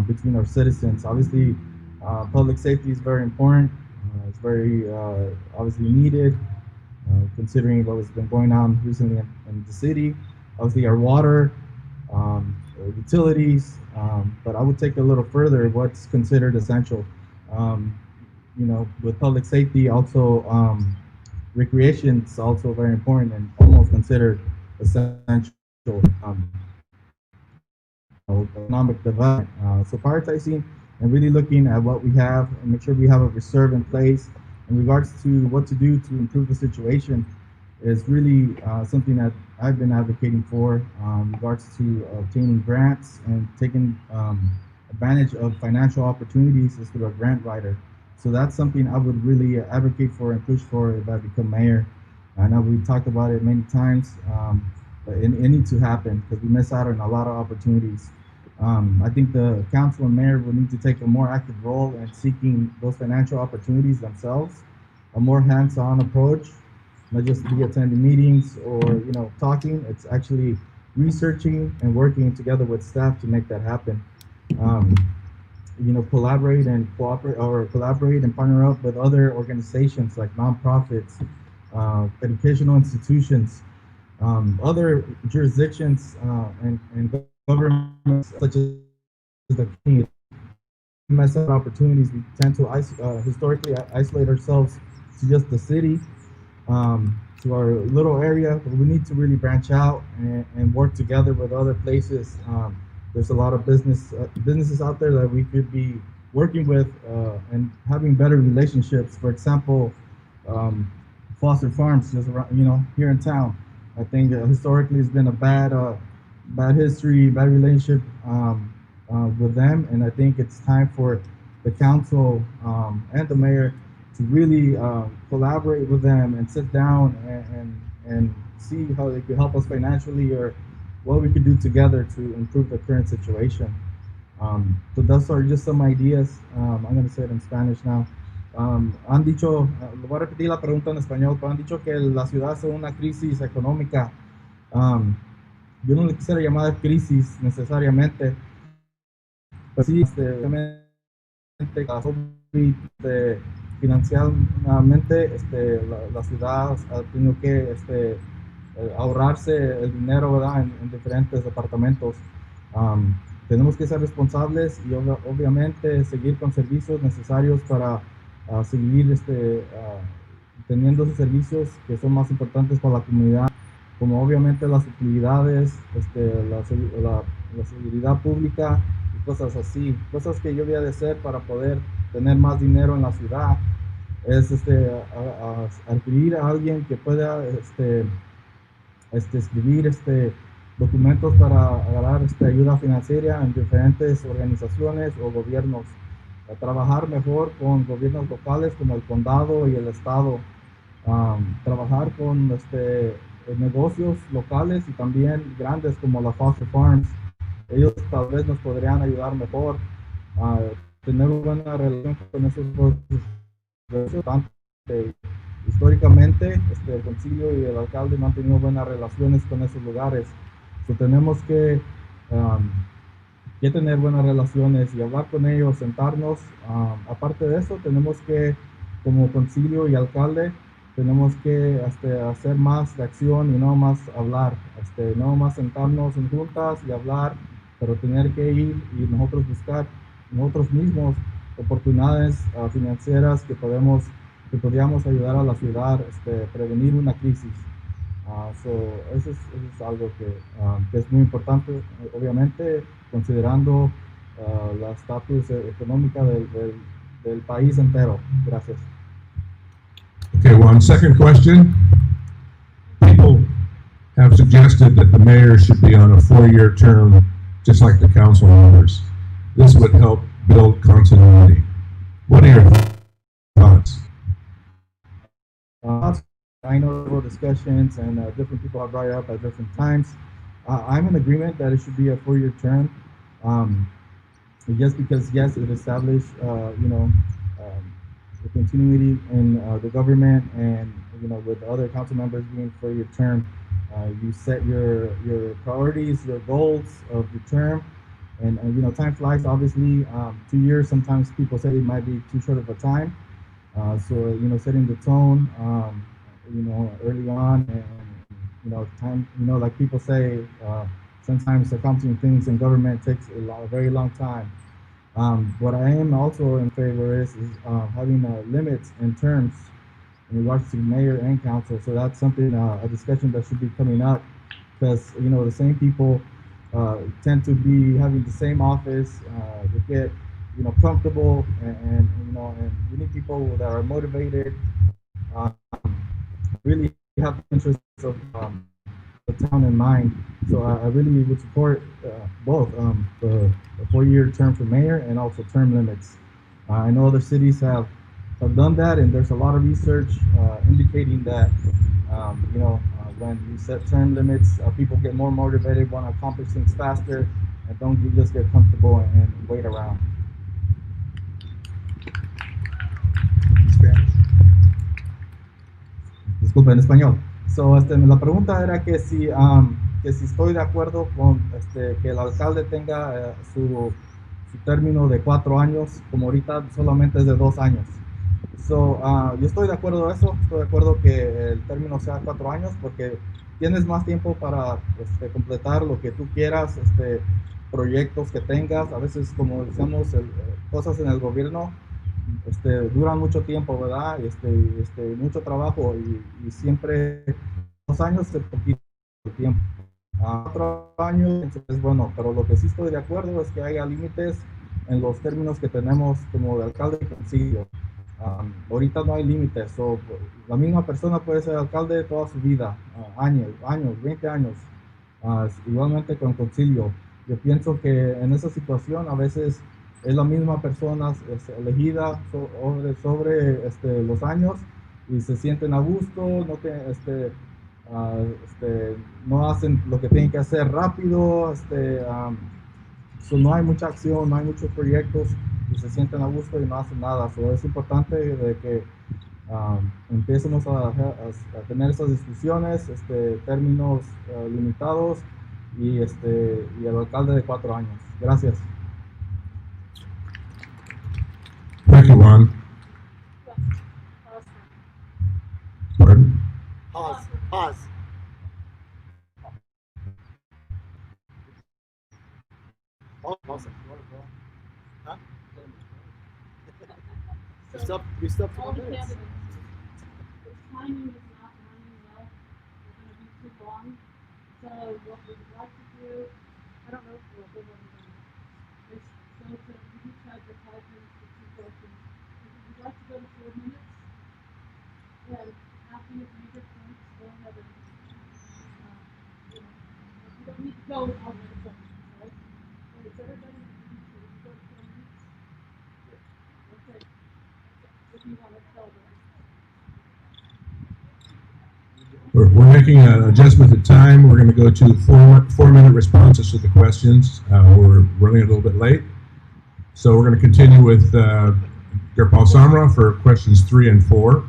between our citizens. Obviously, public safety is very important. It's very obviously needed, considering what has been going on recently in the city. Obviously, our water, utilities, but I would take it a little further. What's considered essential? You know, with public safety, also recreation is also very important and almost considered essential. Economic development. So prioritizing and really looking at what we have and make sure we have a reserve in place in regards to what to do to improve the situation is really something that I've been advocating for in regards to obtaining grants and taking advantage of financial opportunities is through a grant writer. So that's something I would really advocate for and push for if I become mayor. I know we've talked about it many times, but it needs to happen because we miss out on a lot of opportunities. I think the council and mayor will need to take a more active role in seeking those financial opportunities themselves, a more hands-on approach, not just be attending meetings or talking. It's actually researching and working together with staff to make that happen. Collaborate and cooperate, or collaborate and partner up with other organizations like nonprofits, educational institutions, other jurisdictions, and governments such as the community. Mess up opportunities. We tend to historically isolate ourselves to just the city, to our little area, but we need to really branch out and work together with other places. There's a lot of businesses out there that we could be working with and having better relationships. For example, Foster Farms, just around, here in town. I think historically it's been a bad history, bad relationship with them, and I think it's time for the council and the mayor to really collaborate with them and sit down and see how they could help us financially or what we could do together to improve the current situation. So those are just some ideas. I'm going to say it in Spanish now. Han dicho, le voy a repetir la pregunta en español, pero han dicho que la ciudad está en una crisis económica. Yo no le quisiera llamar crisis necesariamente, pero sí, financieramente, la ciudad ha tenido que ahorrarse el dinero, ¿verdad? En diferentes departamentos. Tenemos que ser responsables y obviamente seguir con servicios necesarios para seguir teniendo esos servicios que son más importantes para la comunidad, como obviamente las utilidades, la seguridad pública y cosas así. Cosas que yo voy a hacer para poder tener más dinero en la ciudad es adquirir a alguien que pueda escribir documentos para agarrar ayuda financiera en diferentes organizaciones o gobiernos, a trabajar mejor con gobiernos locales como el condado y el estado, trabajar con negocios locales y también grandes como la Foster Farms. Ellos tal vez nos podrían ayudar mejor a tener una buena relación con esos negocios históricamente el concilio y el alcalde no han tenido buenas relaciones con esos lugares. So, tenemos que tener buenas relaciones y hablar con ellos, sentarnos. Aparte de eso, tenemos que, como concilio y alcalde, tenemos que hacer más de acción y no más hablar, no más sentarnos en juntas y hablar, pero tener que ir y nosotros buscar nosotros mismos oportunidades financieras que podríamos ayudar a la ciudad, prevenir una crisis. Eso es algo que es muy importante, obviamente, considerando la estatus económica del país entero. Gracias. Okay, Juan, second question. People have suggested that the mayor should be on a 4-year term, just like the council members. This would help build continuity. What are your thoughts? I know there were discussions and different people have brought it up at different times. I'm in agreement that it should be a 4-year term. Just because, yes, it established, the continuity in the government, and with other council members being 4-year term, you set your priorities, your goals of the term, and time flies. Obviously, 2 years. Sometimes people say it might be too short of a time. So setting the tone, early on, and time. Like people say, sometimes accomplishing things in government takes a very long time. What I am also in favor is having limits in terms in regards to mayor and council. So that's something, a discussion that should be coming up, because the same people tend to be having the same office. They get comfortable, and we need people that are motivated, really have the interests of the town in mind. So I really would support both the 4-year term for mayor and also term limits. I know other cities have done that, and there's a lot of research indicating that when you set term limits, people get more motivated, want to accomplish things faster, and don't just get comfortable and wait around. Disculpe, en español. So, la pregunta era que si estoy de acuerdo con que el alcalde tenga su término de 4 años, como ahorita solamente es de 2 años. So, yo estoy de acuerdo de eso. Estoy de acuerdo que el término sea 4 años, porque tienes más tiempo para completar lo que tú quieras, proyectos que tengas. A veces, como decíamos, cosas en el gobierno duran mucho tiempo, ¿verdad? Mucho trabajo, y siempre 2 años es poquito tiempo. 4 años es bueno, pero lo que sí estoy de acuerdo es que haya límites en los términos que tenemos como de alcalde y concilio. Ahorita no hay límites, la misma persona puede ser alcalde toda su vida, años, 20 años, igualmente con concilio. Yo pienso que en esa situación a veces es la misma persona elegida sobre los años, y se sienten a gusto, no hacen lo que tienen que hacer rápido, no hay mucha acción, no hay muchos proyectos, y se sienten a gusto y no hacen nada. Es importante de que empecemos a tener esas discusiones, términos limitados, y el alcalde de 4 años. Gracias. Thank you, Juan. Pardon? Pause. Pause. Huh? You're still 4 minutes. The timing is not running well. We're going to be too long. So what we'd like to do, I don't know if we'll be able to do, is go to, you each have your 5 minutes for 2 questions. We'd like to go to 4 minutes. And after you've made your points, go ahead and, you don't need to go all the way to 4 minutes, right? And is everybody go to 4 minutes? Okay. If you want to tell them. We're making an adjustment to time. We're going to go to 4-minute responses to the questions. We're running a little bit late. So we're going to continue with Paul Samra for questions 3 and 4.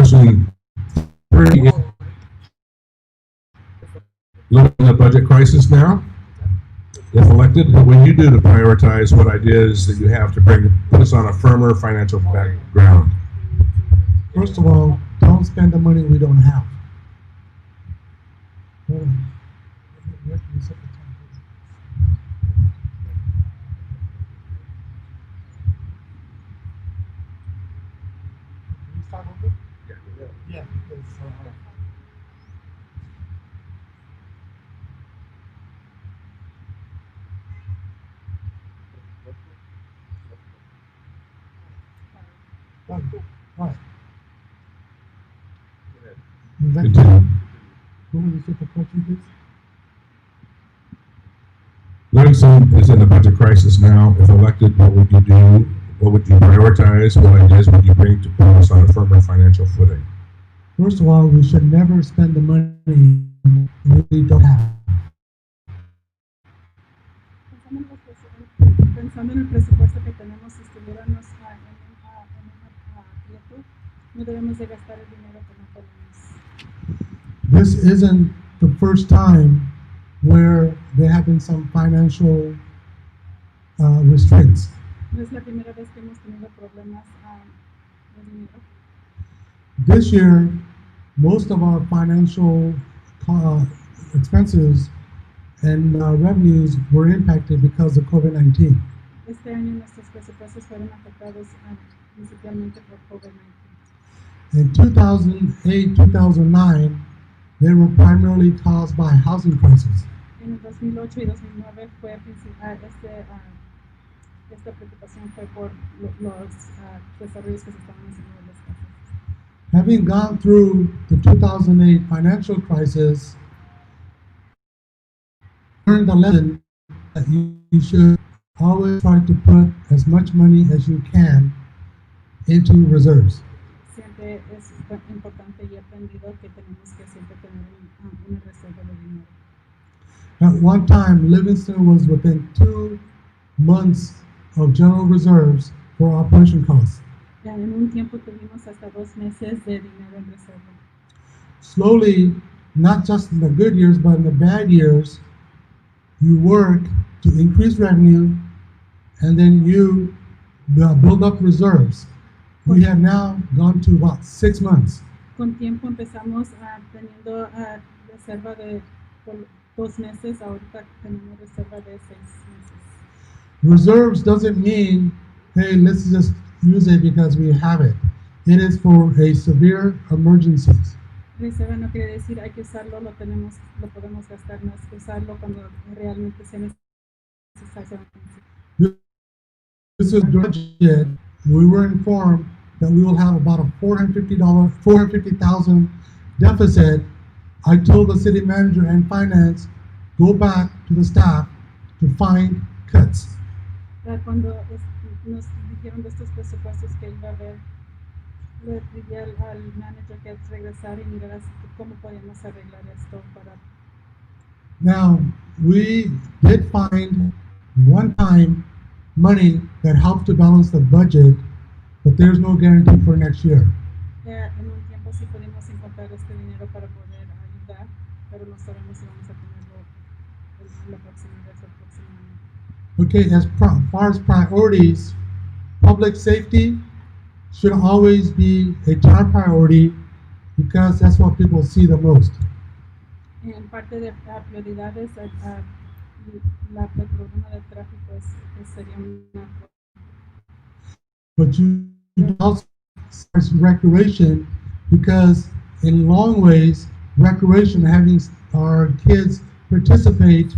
2003, living in a budget crisis now. If elected, what will you do to prioritize what ideas that you have to put us on a firmer financial ground? First of all, don't spend the money we don't have. Yeah. Right. Continue. Who will you take the question, please? Livingston is in a budget crisis now. If elected, what would you do? What would you prioritize? What ideas would you bring to put us on a firmer financial footing? First of all, we should never spend the money we don't have. Pensando en el presupuesto que tenemos, si estuviéramos en un aprieto, no debemos de gastar el dinero que no tenemos. This isn't the first time where there have been some financial restraints. No es la primera vez que hemos tenido problemas de dinero. This year, most of our financial expenses and revenues were impacted because of COVID-19. Este año nuestros presupuestos fueron afectados principalmente por COVID-19. In 2008, 2009, they were primarily caused by housing crisis. En el 2008 y 2009 fue esta preocupación fue por los desarrollos que se estaban haciendo en las casas. Having gone through the 2008 financial crisis, learned the lesson that you should always try to put as much money as you can into reserves. Siempre es importante y he aprendido que tenemos que siempre tener una reserva de dinero. At one time, Livingston was within 2 months of general reserves for operation costs. En un tiempo tuvimos hasta 2 meses de dinero en reserva. Slowly, not just in the good years, but in the bad years, you work to increase revenue, and then you build up reserves. We have now gone to about 6 months. Con tiempo empezamos teniendo reserva de 2 meses, ahorita tenemos reserva de 6 meses. Reserves doesn't mean, hey, let's just use it because we have it. It is for a severe emergencies. Reserva no quiere decir hay que usarlo, lo podemos gastar, no es que usarlo cuando realmente sea necesario. This is budget. We were informed that we will have about a $450,000 deficit. I told the city manager and finance, go back to the staff to find cuts. Cuando nos dijeron de estos presupuestos que iba a haber, le pedí al manager que regresara y mirara cómo podíamos arreglar esto para. Now, we did find one-time money that helped to balance the budget, but there's no guarantee for next year. En un tiempo sí pudimos encontrar este dinero para poder ayudar, pero no sabemos si vamos a tenerlo la próxima vez o el próximo año. Okay, as far as priorities, public safety should always be a top priority because that's what people see the most. En parte de prioridades, el problema del tráfico sería una. But you also start recreation because in long ways, recreation, having our kids participate,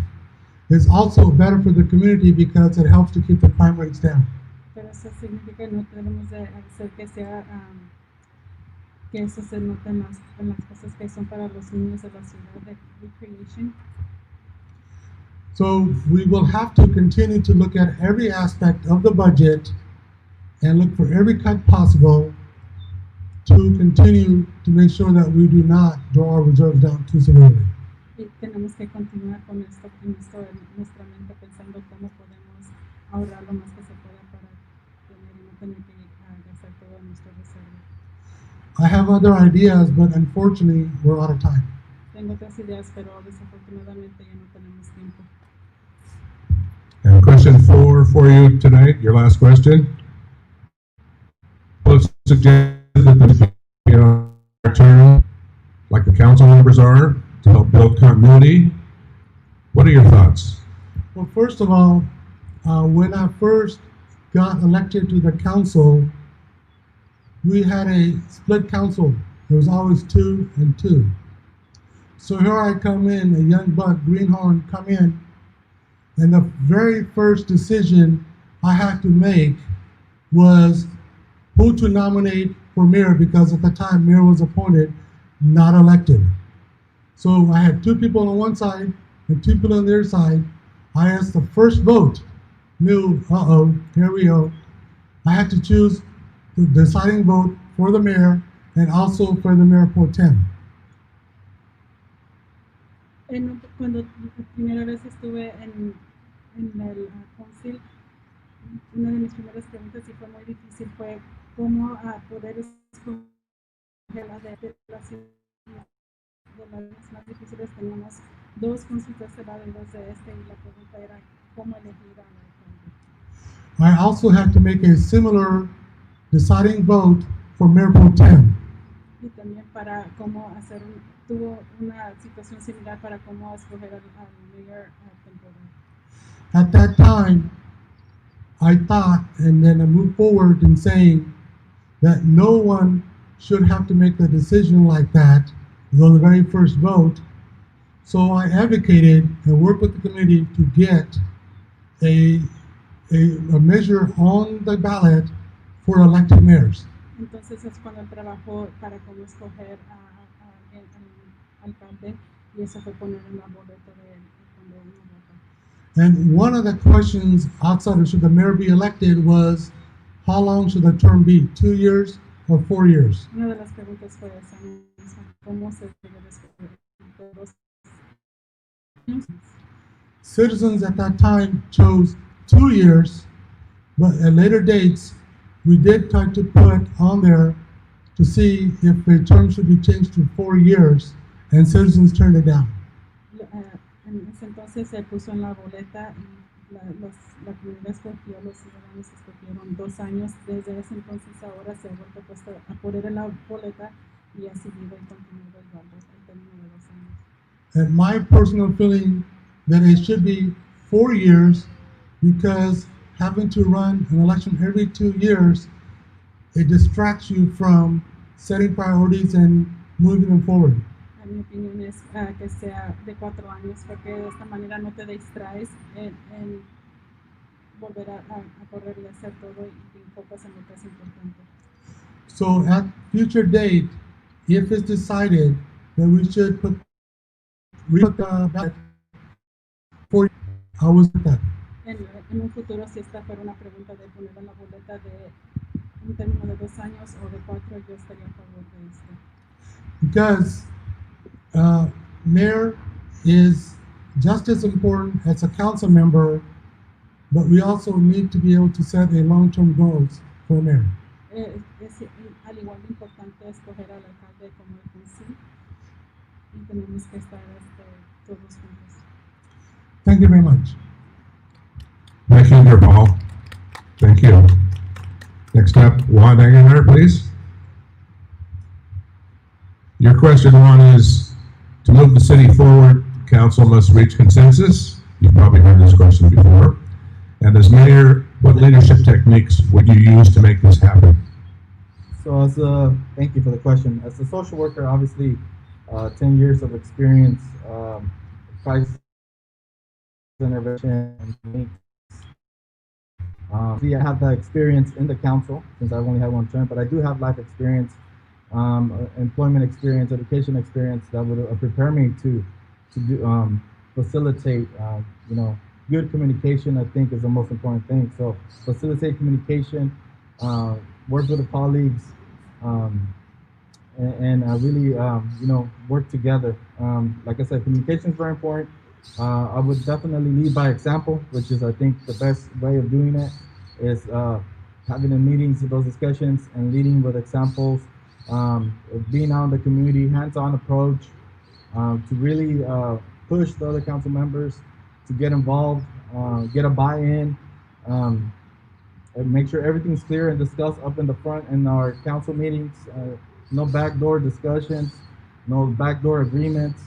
is also better for the community because it helps to keep the crime rates down. Pero eso significa que no tenemos de hacer que sea que eso se note en las cosas que son para los niños de la ciudad de recreation. So we will have to continue to look at every aspect of the budget and look for every cut possible to continue to make sure that we do not draw our reserves down too severely. Y tenemos que continuar con esto en nuestra mente pensando cómo podemos ahorrar lo más que se pueda para tener y no tener que gastar todo en nuestra reserva. I have other ideas, but unfortunately, we're out of time. Tengo otras ideas, pero desafortunadamente ya no tenemos tiempo. And question 4 for you tonight, your last question. Well, it's suggested that the term, like the council members are, to help build continuity. What are your thoughts? Well, first of all, when I first got elected to the council, we had a split council. There was always 2 and 2. So here I come in, a young buck, greenhorn, come in, and the very first decision I had to make was who to nominate for mayor, because at the time mayor was appointed, not elected. So I had 2 people on one side and 2 people on the other side. I asked the first vote, knew, here we go. I had to choose the deciding vote for the mayor and also for the mayor pro tem. Cuando la primera vez estuve en el council, una de mis primeras preguntas, y fue muy difícil, fue cómo poder escoger la de las más difíciles. Teníamos 2 consultas cerradas de este, y la pregunta era cómo elegir a la. I also had to make a similar deciding vote for mayor pro tem. Y también para cómo tuvo una situación similar para cómo escoger al mayor temporal. At that time, I thought, and then I moved forward in saying that no one should have to make a decision like that on the very first vote. So I advocated and worked with the committee to get a measure on the ballot for elected mayors. Entonces es cuando él trabajó para cómo escoger al alcalde, y eso fue poner en la boleta de cuando uno vota. And one of the questions outside of should the mayor be elected was, how long should the term be, 2 years or 4 years? Una de las preguntas fue esa misma, cómo se debe escoger. Citizens at that time chose 2 years, but at later dates, we did try to put on there to see if the term should be changed to 4 years, and citizens turned it down. En ese entonces se puso en la boleta, y la comunidad escogió, los ciudadanos escogieron 2 años. Desde ese entonces ahora se ha vuelto puesto a poner en la boleta, y ha seguido y continuado igual el término de 2 años. And my personal feeling that it should be 4 years, because having to run an election every 2 years, it distracts you from setting priorities and moving them forward. Mi opinión es que sea de 4 años, porque de esta manera no te distraes en volver a correr y hacer todo, y te enfocas en lo que es importante. So at future date, if it's decided that we should put the ballot for, I was with that. En un futuro, si esta fuera una pregunta de poner en la boleta de un término de 2 años o de 4, yo estaría a favor de esto. Because mayor is just as important as a council member, but we also need to be able to set a long-term goals for mayor. Es al igual de importante escoger al alcalde como el council, y tenemos que estar todos juntos. Thank you very much. Thank you, dear Paul. Thank you. Next up, Juan Aguilar, please. Your question, Juan, is to move the city forward, council must reach consensus. You've probably heard this question before. And as mayor, what leadership techniques would you use to make this happen? So thank you for the question. As a social worker, obviously, 10 years of experience, crisis intervention, and techniques. I have that experience in the council since I've only had 1 term, but I do have life experience, employment experience, education experience that would prepare me to do, facilitate, good communication. I think is the most important thing. So facilitate communication, work with the colleagues, and really, work together. Like I said, communication is very important. I would definitely lead by example, which is, I think, the best way of doing it is having the meetings, those discussions, and leading with examples being out in the community, hands-on approach, to really push the other council members to get involved, get a buy-in, and make sure everything's clear and discussed up in the front in our council meetings. No backdoor discussions, no backdoor agreements,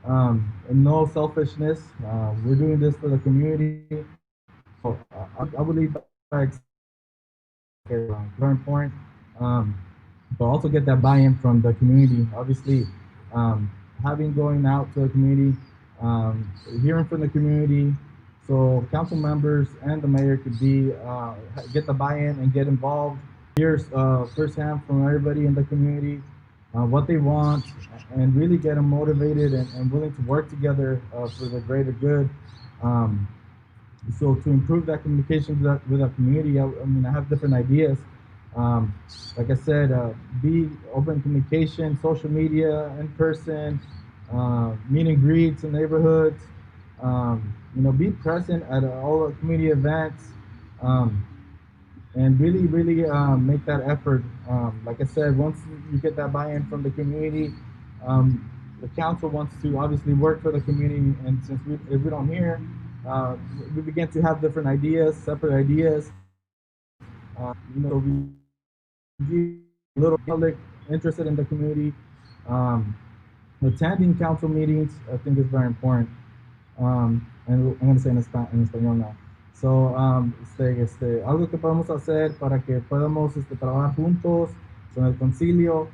and no selfishness. We're doing this for the community. So I would leave that very important, but also get that buy-in from the community. Obviously, having going out to the community, hearing from the community, so council members and the mayor could be get the buy-in and get involved. Hear firsthand from everybody in the community what they want, and really get them motivated and willing to work together for the greater good. So to improve that communication with the community, I mean, I have different ideas. Like I said, be open communication, social media, in person, meet and greets in neighborhoods. You know, be present at all the community events, and really, really make that effort. Like I said, once you get that buy-in from the community, the council wants to obviously work for the community, and since if we don't hear, we begin to have different ideas, separate ideas. You know, we be a little public interested in the community. Attending council meetings, I think, is very important. And I'm going to say en español now. So, algo que podemos hacer para que podamos trabajar juntos con el concilio,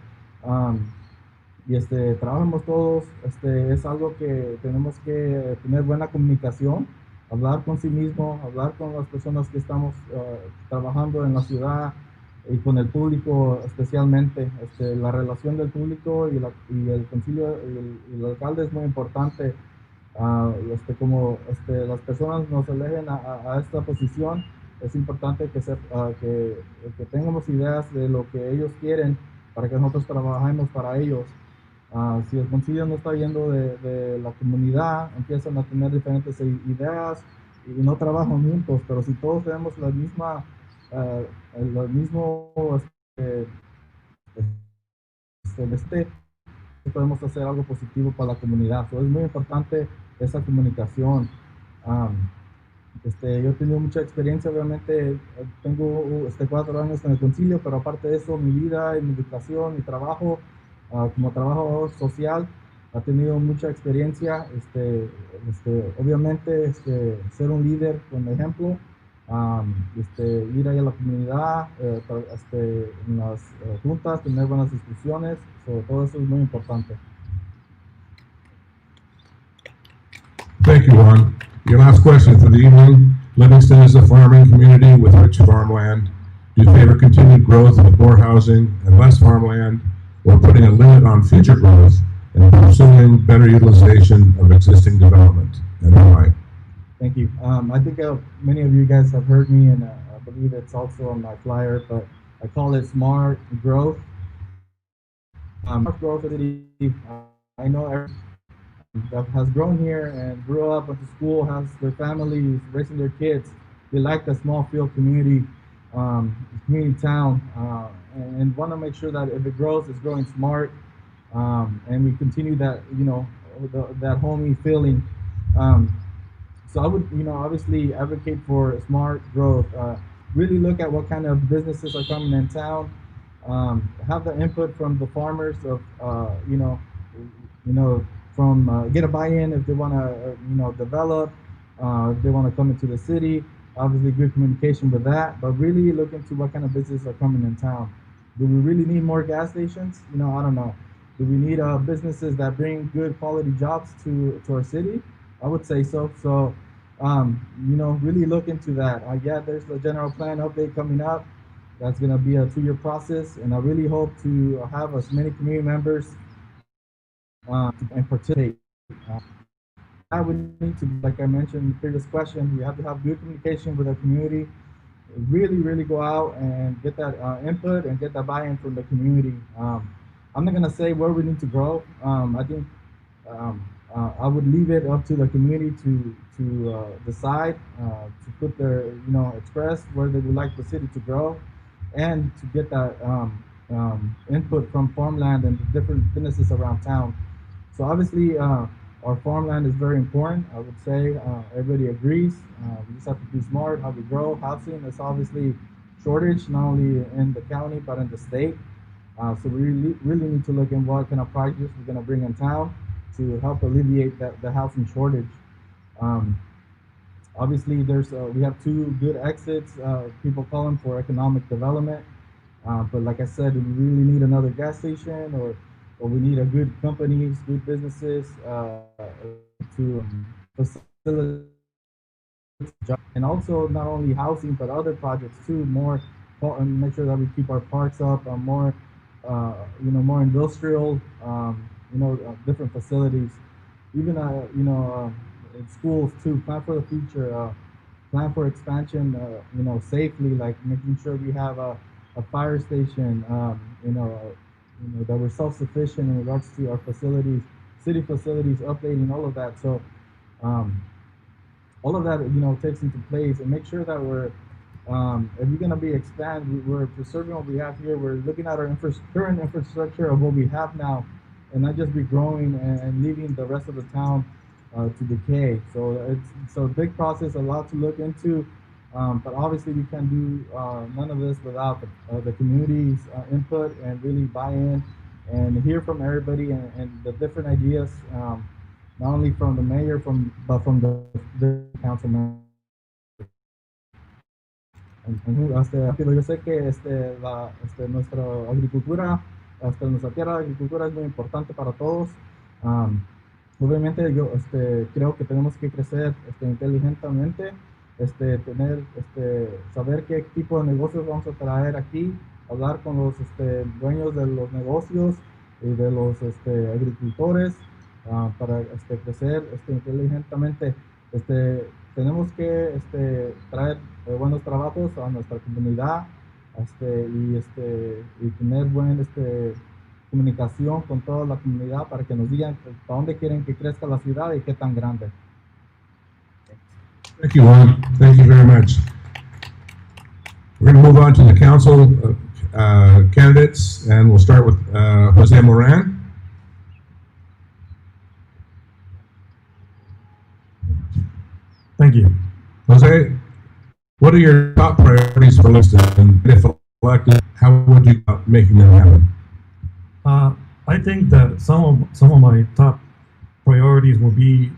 y trabajemos todos, es algo que tenemos que tener buena comunicación, hablar con sí mismo, hablar con las personas que estamos trabajando en la ciudad y con el público especialmente. La relación del público y el concilio y el alcalde es muy importante. Como las personas nos elegen a esta posición, es importante que tengamos ideas de lo que ellos quieren para que nosotros trabajemos para ellos. Si el concilio no está yendo de la comunidad, empiezan a tener diferentes ideas y no trabajan juntos, pero si todos tenemos la misma, el mismo podemos hacer algo positivo para la comunidad. Es muy importante esa comunicación. Yo he tenido mucha experiencia, obviamente tengo 4 años en el concilio, pero aparte de eso, mi vida y mi educación, mi trabajo como trabajador social, ha tenido mucha experiencia. Obviamente, ser un líder con ejemplo, ir ahí a la comunidad, en las juntas, tener buenas discusiones, todo eso es muy importante. Thank you, Juan. Your last question for the evening. Livingston is a farming community with rich farmland. Do you favor continued growth with more housing and less farmland, or putting a limit on future growth and pursuing better utilization of existing development, and why? Thank you. I think many of you guys have heard me, and I believe it's also on my flyer, but I call it smart growth. Smart growth city. I know everyone that has grown here and grew up, went to school, has their families, raising their kids. They like the small field community, community town, and want to make sure that if it grows, it's growing smart, and we continue that, that homey feeling. So I would, obviously advocate for smart growth. Really look at what kind of businesses are coming in town. Have the input from the farmers of, get a buy-in if they want to, develop, if they want to come into the city. Obviously, good communication with that, but really look into what kind of businesses are coming in town. Do we really need more gas stations? I don't know. Do we need businesses that bring good quality jobs to our city? I would say so. So, really look into that. Yeah, there's the general plan update coming up. That's going to be a 2-year process, and I really hope to have as many community members and participate. I would need to, like I mentioned in the previous question, we have to have good communication with the community. Really, really go out and get that input and get that buy-in from the community. I'm not going to say where we need to grow. I think I would leave it up to the community to decide, to put their, express where they would like the city to grow, and to get that input from farmland and the different businesses around town. So obviously, our farmland is very important. I would say everybody agrees. We just have to be smart how we grow. Housing is obviously shortage, not only in the county but in the state. So we really need to look in what kind of projects we're going to bring in town to help alleviate the housing shortage. Obviously, we have two good exits. People calling for economic development, but like I said, we really need another gas station, or we need a good companies, good businesses to facilitate, and also not only housing but other projects too. And make sure that we keep our parks up, more more industrial, different facilities, even in schools too. Plan for the future, plan for expansion, safely, like making sure we have a fire station, that we're self-sufficient in regards to our facilities, city facilities, updating all of that. So all of that takes into place, and make sure that we're if we're going to be expand, we're preserving what we have here. We're looking at our current infrastructure of what we have now, and not just be growing and leaving the rest of the town to decay. So it's a big process, a lot to look into, but obviously we can do none of this without the community's input and really buy-in and hear from everybody and the different ideas, not only from the mayor, but from the council members. Yo sé que nuestra agricultura, nuestra tierra de agricultura es muy importante para todos. Obviamente yo creo que tenemos que crecer inteligentemente, saber qué tipo de negocios vamos a traer aquí, hablar con los dueños de los negocios y de los agricultores para crecer inteligentemente. Tenemos que traer buenos trabajos a nuestra comunidad y tener buena comunicación con toda la comunidad para que nos digan para dónde quieren que crezca la ciudad y qué tan grande. Thank you, Juan. Thank you very much. We're going to move on to the council candidates, and we'll start with Jose Moran. Thank you. Jose, what are your top priorities for Livingston? And if elected, how would you go about making them happen? I think that some of my top priorities will be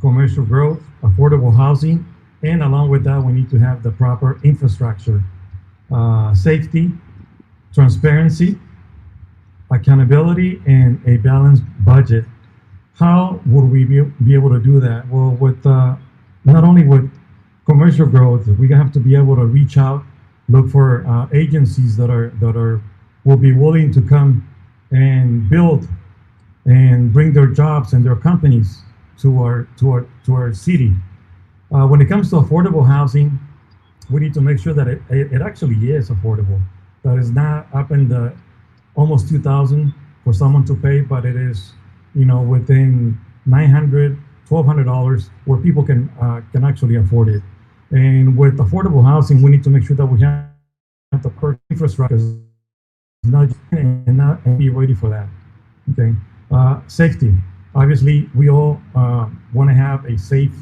commercial growth, affordable housing, and along with that, we need to have the proper infrastructure, safety, transparency, accountability, and a balanced budget. How would we be able to do that? Well, with not only with commercial growth, we have to be able to reach out, look for agencies that will be willing to come and build and bring their jobs and their companies to our city. When it comes to affordable housing, we need to make sure that it actually is affordable. That is not up in the almost $2,000 for someone to pay, but it is within $900, $1,200 where people can actually afford it. And with affordable housing, we need to make sure that we have the perfect infrastructure and be ready for that. Okay. Safety. Obviously, we all want to have a safe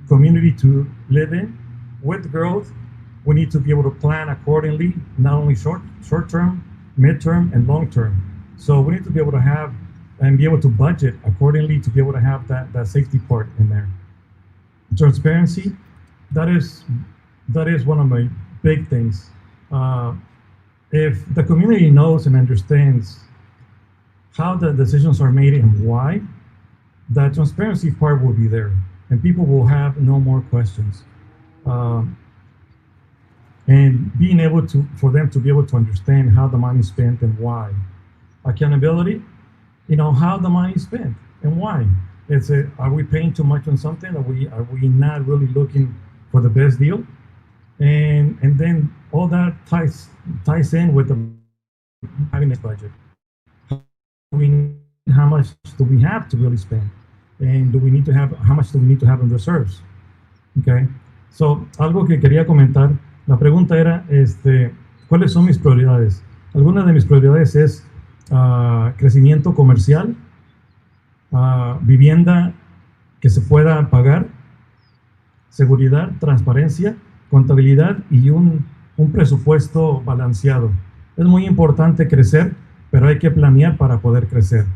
community to live in. With growth, we need to be able to plan accordingly, not only short term, mid-term, and long term. So we need to be able to have and be able to budget accordingly to be able to have that safety part in there. Transparency, that is one of my big things. If the community knows and understands how the decisions are made and why, the transparency part will be there, and people will have no more questions. And being able for them to be able to understand how the money is spent and why. Accountability, how the money is spent and why. Are we paying too much on something? Are we not really looking for the best deal? And then all that ties in with having a budget. How much do we have to really spend? And how much do we need to have in reserves? Okay. So, algo que quería comentar, la pregunta era, ¿cuáles son mis prioridades? Algunas de mis prioridades es crecimiento comercial, vivienda que se pueda pagar, seguridad, transparencia, contabilidad y un presupuesto balanceado. Es muy importante crecer, pero hay que planear para poder crecer.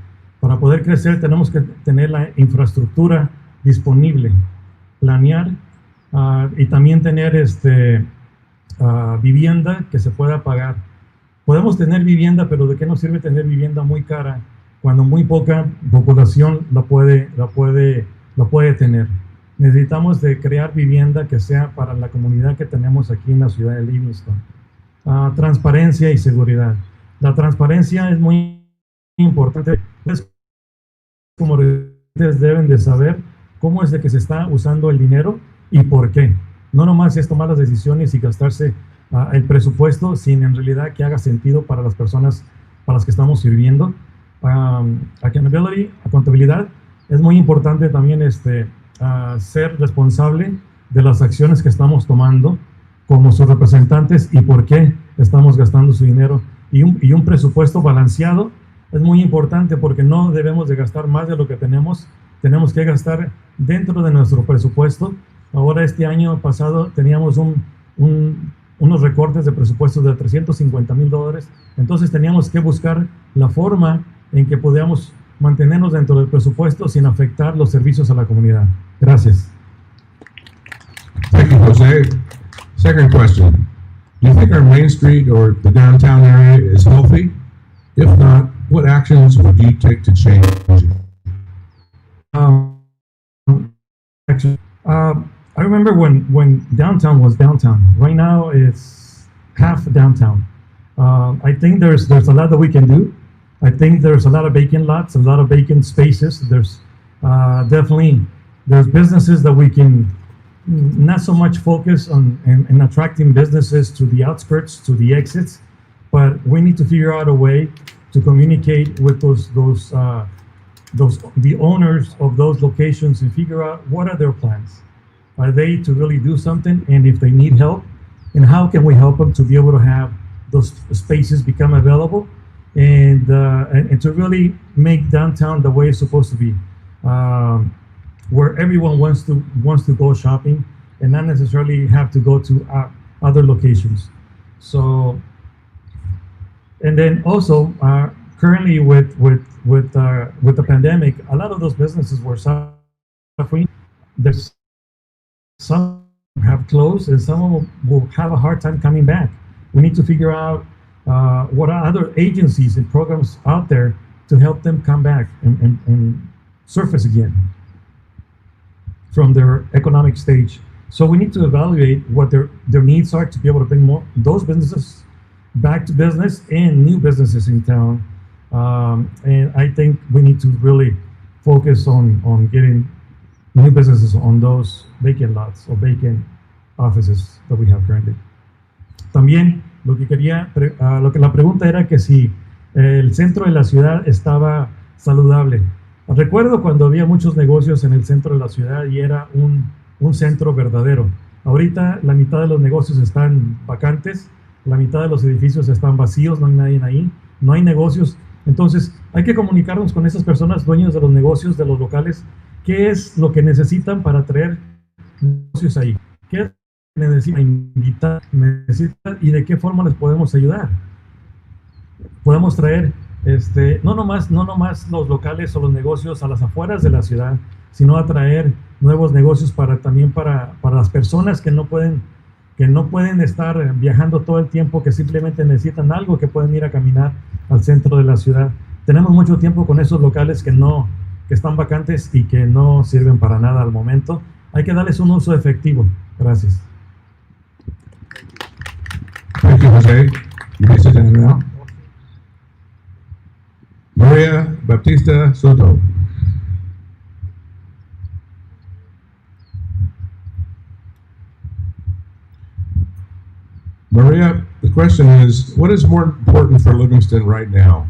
Para poder crecer tenemos que tener la infraestructura disponible, planear y también tener vivienda que se pueda pagar. Podemos tener vivienda, pero ¿de qué nos sirve tener vivienda muy cara cuando muy poca población la puede tener? Necesitamos de crear vivienda que sea para la comunidad que tenemos aquí en la ciudad de Livingston. Transparencia y seguridad. La transparencia es muy importante. Como residentes deben de saber cómo es de que se está usando el dinero y por qué. No nomás es tomar las decisiones y gastarse el presupuesto sin en realidad que haga sentido para las personas para las que estamos sirviendo. Accountability, contabilidad, es muy importante también ser responsable de las acciones que estamos tomando como sus representantes y por qué estamos gastando su dinero. Y un presupuesto balanceado es muy importante porque no debemos de gastar más de lo que tenemos que gastar dentro de nuestro presupuesto. Ahora este año pasado teníamos unos recortes de presupuesto de $350,000, entonces teníamos que buscar la forma en que podíamos mantenernos dentro del presupuesto sin afectar los servicios a la comunidad. Gracias. Thank you, Jose. Second question. Do you think our Main Street or the downtown area is healthy? If not, what actions would you take to change it? I remember when downtown was downtown. Right now it's half downtown. I think there's a lot that we can do. I think there's a lot of vacant lots, a lot of vacant spaces. There's definitely businesses that we can not so much focus on in attracting businesses to the outskirts, to the exits, but we need to figure out a way to communicate with the owners of those locations and figure out what are their plans. Are they to really do something, and if they need help, and how can we help them to be able to have those spaces become available, and to really make downtown the way it's supposed to be, where everyone wants to go shopping and not necessarily have to go to other locations. So, and then also currently with the pandemic, a lot of those businesses were suffering. There's some have closed and some of them will have a hard time coming back. We need to figure out what are other agencies and programs out there to help them come back and surface again from their economic stage. So we need to evaluate what their needs are to be able to bring more those businesses back to business and new businesses in town. And I think we need to really focus on getting new businesses on those vacant lots or vacant offices that we have currently. También la pregunta era que si el centro de la ciudad estaba saludable. Recuerdo cuando había muchos negocios en el centro de la ciudad y era un centro verdadero. Ahorita la mitad de los negocios están vacantes, la mitad de los edificios están vacíos, no hay nadie ahí, no hay negocios. Entonces hay que comunicarnos con esas personas, dueños de los negocios, de los locales, qué es lo que necesitan para traer negocios ahí, qué necesitan invitar, y de qué forma les podemos ayudar. Podemos traer no nomás los locales o los negocios a las afueras de la ciudad, sino atraer nuevos negocios también para las personas que no pueden estar viajando todo el tiempo, que simplemente necesitan algo, que pueden ir a caminar al centro de la ciudad. Tenemos mucho tiempo con esos locales que están vacantes y que no sirven para nada al momento. Hay que darles un uso efectivo. Gracias. Thank you, Jose. You may sit down now. Maria Baptista Soto. Maria, the question is, what is more important for Livingston right now?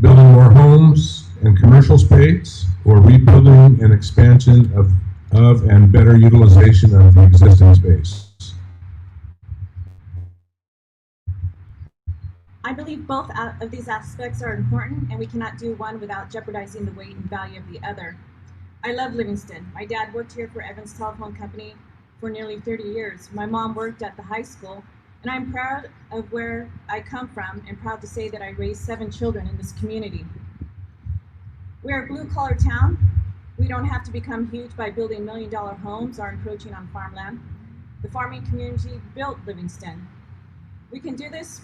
Building more homes and commercial space, or rebuilding and expansion of and better utilization of the existing space? I believe both of these aspects are important, and we cannot do one without jeopardizing the weight and value of the other. I love Livingston. My dad worked here for Evans Telephone Company for nearly 30 years. My mom worked at the high school, and I'm proud of where I come from and proud to say that I raised 7 children in this community. We are a blue-collar town. We don't have to become huge by building million-dollar homes or encroaching on farmland. The farming community built Livingston. We can do this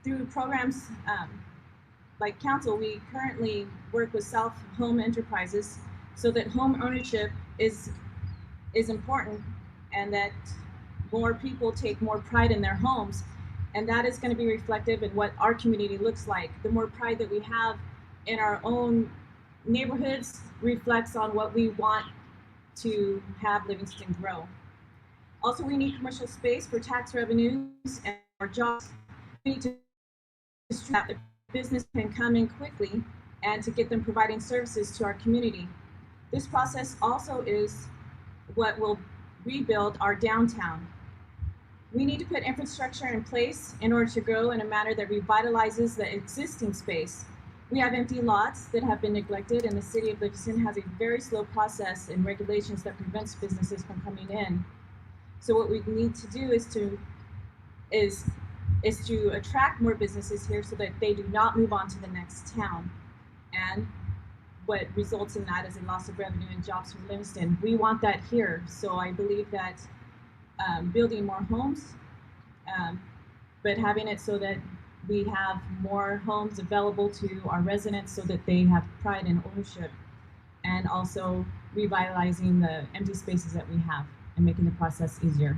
through programs like council. We currently work with South Home Enterprises so that home ownership is important and that more people take more pride in their homes. And that is going to be reflective in what our community looks like. The more pride that we have in our own neighborhoods reflects on what we want to have Livingston grow. Also, we need commercial space for tax revenues and our jobs. We need to that the business can come in quickly and to get them providing services to our community. This process also is what will rebuild our downtown. We need to put infrastructure in place in order to grow in a manner that revitalizes the existing space. We have empty lots that have been neglected, and the city of Livingston has a very slow process and regulations that prevents businesses from coming in. So what we need to do is to attract more businesses here so that they do not move on to the next town. And what results in that is a loss of revenue and jobs for Livingston. We want that here. So I believe that building more homes, but having it so that we have more homes available to our residents so that they have pride in ownership, and also revitalizing the empty spaces that we have and making the process easier.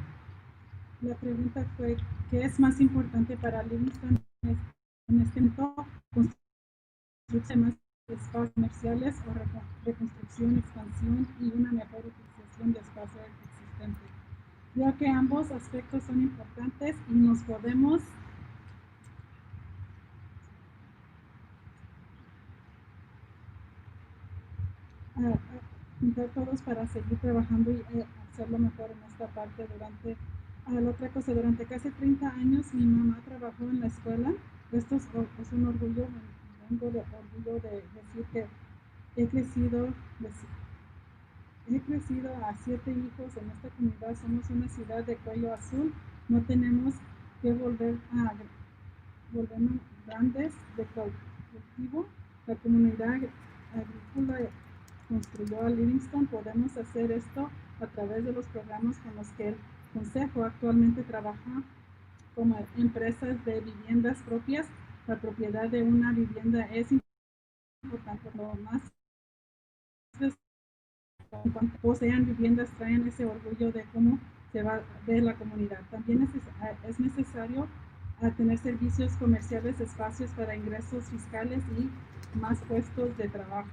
La pregunta fue, ¿qué es más importante para Livingston en este momento? ¿Construirse más espacios comerciales o reconstrucción, expansión y una mejor utilización de espacio existente? Creo que ambos aspectos son importantes y nos podemos juntar todos para seguir trabajando y hacerlo mejor en esta parte. La otra cosa, durante casi 30 años mi mamá trabajó en la escuela. Esto es un orgullo, vengo de orgullo de decir que he crecido a 7 hijos en esta comunidad. Somos una ciudad de cuello azul. No tenemos que volvernos grandes de cultivo. La comunidad agrícola construyó a Livingston. Podemos hacer esto a través de los programas con los que el Consejo actualmente trabaja, como empresas de viviendas propias. La propiedad de una vivienda es importante. Lo más en cuanto posean viviendas, traen ese orgullo de cómo se va a ver la comunidad. También es necesario tener servicios comerciales, espacios para ingresos fiscales y más puestos de trabajo.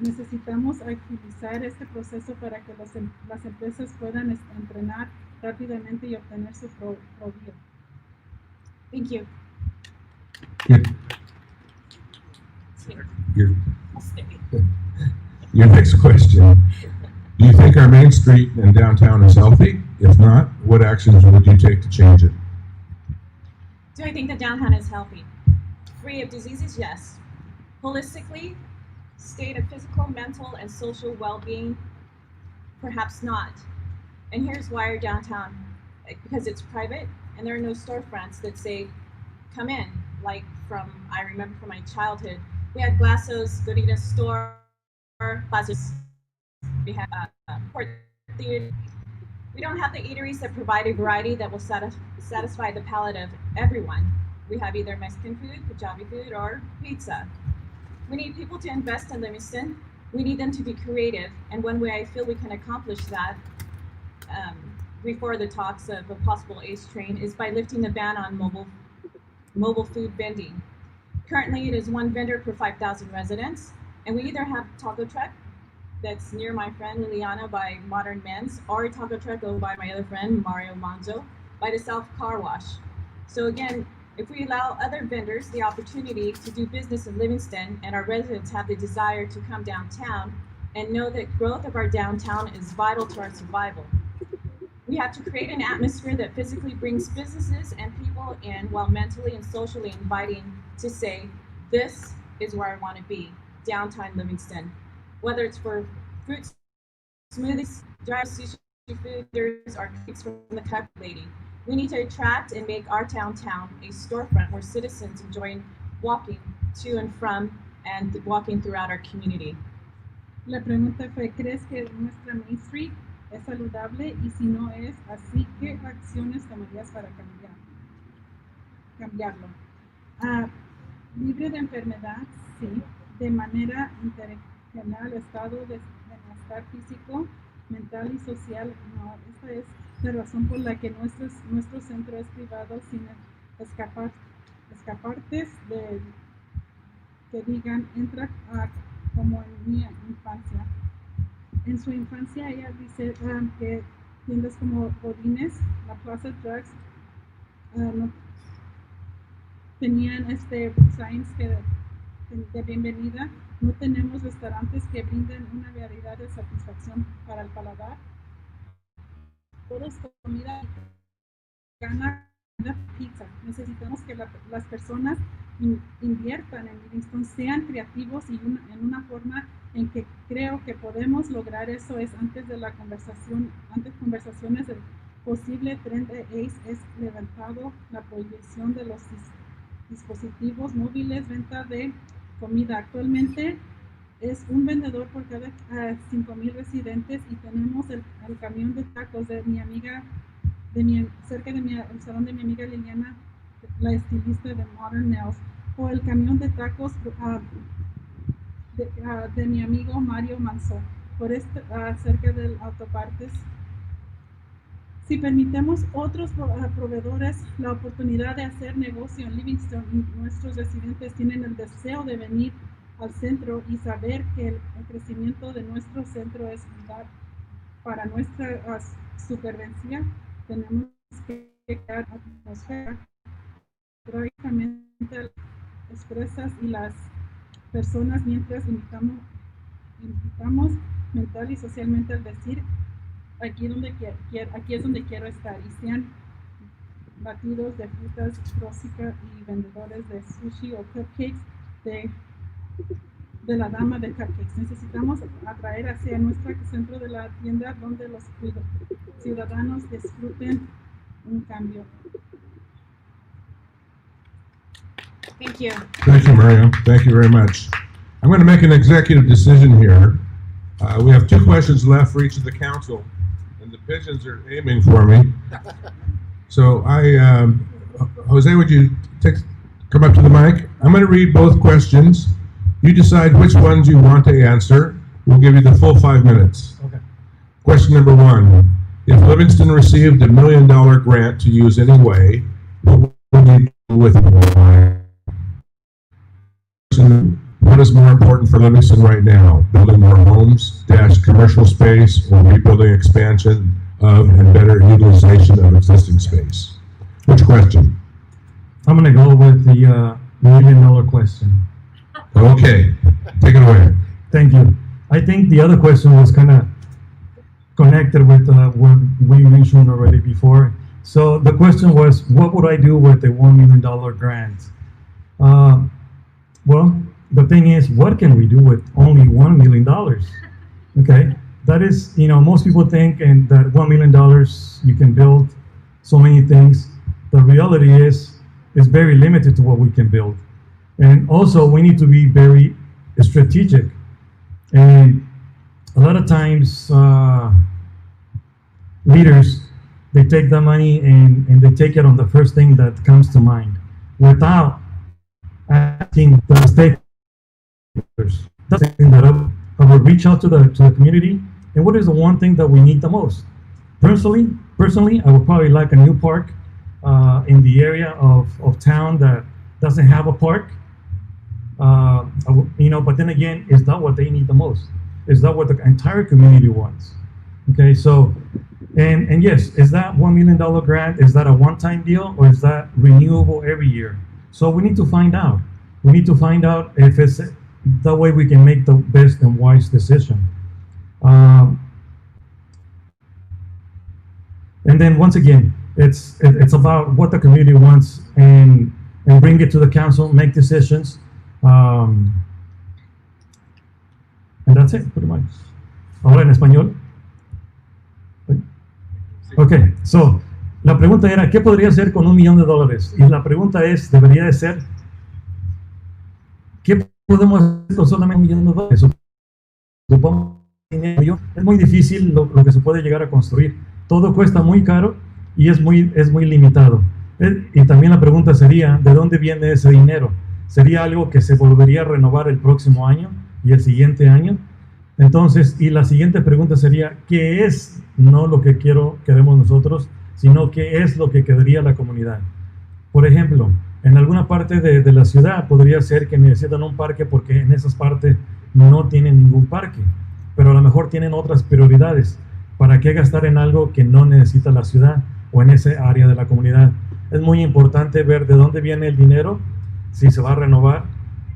Necesitamos agilizar este proceso para que las empresas puedan entrenar rápidamente y obtener su provecho. Thank you. Your next question. Do you think our main street and downtown is healthy? If not, what actions would you take to change it? Do I think the downtown is healthy? Free of diseases? Yes. Holistically, state of physical, mental, and social well-being? Perhaps not. And here's why our downtown, because it's private and there are no storefronts that say, come in, like I remember from my childhood. We had Glasso's, Goditas store, Plazas, we have Port Theater. We don't have the eateries that provide a variety that will satisfy the palate of everyone. We have either Mexican food, Punjabi food, or pizza. We need people to invest in Livingston. We need them to be creative. And one way I feel we can accomplish that before the talks of a possible ACE train is by lifting the ban on mobile food vending. Currently, it is one vendor per 5,000 residents. And we either have taco truck that's near my friend Liliana by Modern Men's, or a taco truck owned by my other friend Mario Manzo by the South Car Wash. So again, if we allow other vendors the opportunity to do business in Livingston and our residents have the desire to come downtown and know that growth of our downtown is vital to our survival. We We have to create an atmosphere that physically brings businesses and people in while mentally and socially inviting to say, this is where I want to be, downtown Livingston. Whether it's for fruit smoothies, dry sushi food, there's our cakes from the Cup Lady. We need to attract and make our town a storefront where citizens enjoy walking to and from and walking throughout our community. La pregunta fue, ¿crees que nuestra Main Street es saludable? Y si no es así, ¿qué acciones tomarías para cambiarlo? Libre de enfermedad, sí. De manera integral, estado de bienestar físico, mental y social, no. Esta es la razón por la que nuestro centro es privado, sin escapartes de que digan, entra como en mi infancia. En su infancia ella dice que tiendas como Godines, la Plaza Drugs, no tenían signs de bienvenida. No tenemos restaurantes que brinden una variedad de satisfacción para el paladar. Todo es comida mexicana, pizza. Necesitamos que las personas inviertan en Livingston, sean creativos y en una forma en que creo que podemos lograr eso es antes conversaciones el posible tren de ACE es levantado la prohibición de los dispositivos móviles, venta de comida. Actualmente es un vendedor por cada 5,000 residentes y tenemos el camión de tacos de mi amiga, cerca de el salón de mi amiga Liliana, la estilista de Modern Nails, o el camión de tacos de mi amigo Mario Manso, por cerca del autopartes. Si permitimos otros proveedores la oportunidad de hacer negocio en Livingston y nuestros residentes tienen el deseo de venir al centro y saber que el crecimiento de nuestro centro es vital para nuestra supervivencia, tenemos que crear atmósfera gráficamente expresas y las personas mientras invitamos mental y socialmente al decir aquí es donde quiero estar y sean batidos de frutas próxica y vendedores de sushi o cupcakes de la dama de cupcakes. Necesitamos atraer hacia nuestro centro de la tienda donde los ciudadanos disfruten un cambio. Thank you. Thank you, Maria. Thank you very much. I'm going to make an executive decision here. We have 2 questions left for each of the council, and the pigeons are aiming for me. So Jose, would you come up to the mic? I'm going to read both questions. You decide which ones you want to answer. We'll give you the full 5 minutes. Okay. Question number 1. If Livingston received $1 million grant to use anyway, what would you do with it? What is more important for Livingston right now? Building more homes, commercial space, or rebuilding expansion of and better utilization of existing space? Which question? I'm going to go with the $1 million question. Okay, take it away. Thank you. I think the other question was kind of connected with what we mentioned already before. So the question was, what would I do with the $1 million grant? Well, the thing is, what can we do with only $1 million? Okay, that is, most people think that $1 million you can build so many things. The reality is, it's very limited to what we can build. And also, we need to be very strategic. And a lot of times, leaders, they take the money and they take it on the first thing that comes to mind without asking the stakeholders. I would reach out to the community, and what is the one thing that we need the most? Personally, I would probably like a new park in the area of town that doesn't have a park. But then again, is that what they need the most? Is that what the entire community wants? Okay, so, and yes, is that $1 million grant, is that a one-time deal, or is that renewable every year? So we need to find out. We need to find out if it's that way we can make the best and wise decision. And then once again, it's about what the community wants and bring it to the council, make decisions. And that's it, pretty much. Ahora en español. Ok, so, la pregunta era, ¿qué podría hacer con $1 millón? Y la pregunta es, debería de ser, ¿qué podemos hacer con solamente $1 millón? Ocupamos dinero. Es muy difícil lo que se puede llegar a construir. Todo cuesta muy caro y es muy limitado. Y también la pregunta sería, ¿de dónde viene ese dinero? ¿Sería algo que se volvería a renovar el próximo año y el siguiente año? Entonces, y la siguiente pregunta sería, ¿qué es no lo que queremos nosotros, sino qué es lo que querría la comunidad? Por ejemplo, en alguna parte de la ciudad podría ser que necesitan un parque porque en esas partes no tienen ningún parque, pero a lo mejor tienen otras prioridades. ¿Para qué gastar en algo que no necesita la ciudad o en ese área de la comunidad? Es muy importante ver de dónde viene el dinero, si se va a renovar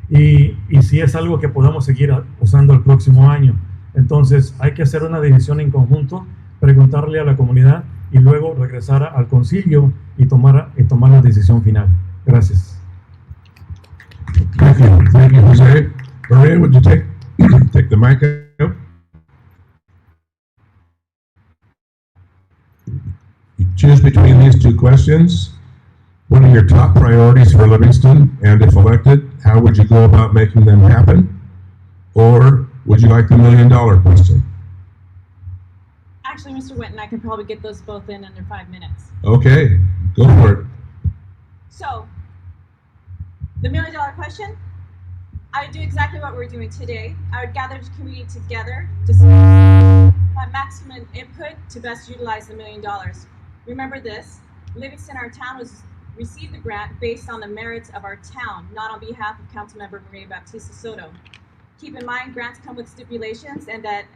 y si es algo que podamos seguir usando el próximo año. Entonces hay que hacer una decisión en conjunto, preguntarle a la comunidad y luego regresar al concilio y tomar la decisión final. Gracias. Thank you, Jose. Maria, would you take the mic up? You choose between these two questions. What are your top priorities for Livingston? And if elected, how would you go about making them happen? Or would you like the $1 million question? Actually, Mr. Winton, I could probably get those both in under 5 minutes. Okay, go for it. So, the $1 million question, I would do exactly what we're doing today. I would gather the community together to have maximum input to best utilize the $1 million. Remember this, Livingston, our town, received the grant based on the merits of our town, not on behalf of Councilmember Maria Baptista Soto. Keep in mind, grants come with stipulations and that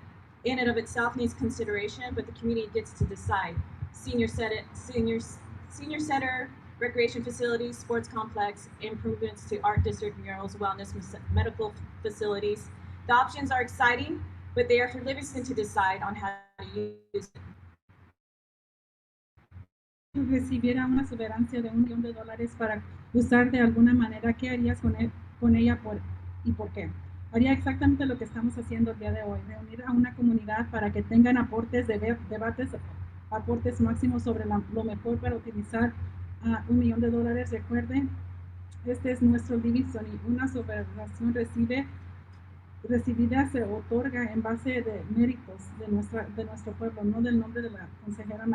in and of itself needs consideration, but the community gets to decide. Senior center, recreation facilities, sports complex, improvements to art district, murals, wellness, medical facilities. The options are exciting, but they are for Livingston to decide on how to use it. Recibiera una subvencia de $1 millón para usar de alguna manera, ¿qué harías con ella y por qué? Haría exactamente lo que estamos haciendo el día de hoy, reunir a una comunidad para que tengan aportes, aportes máximos sobre lo mejor para utilizar $1 millón. Recuerden, este es nuestro Livingston y una subvención recibida se otorga en base de méritos de nuestro pueblo, no del nombre de la concejal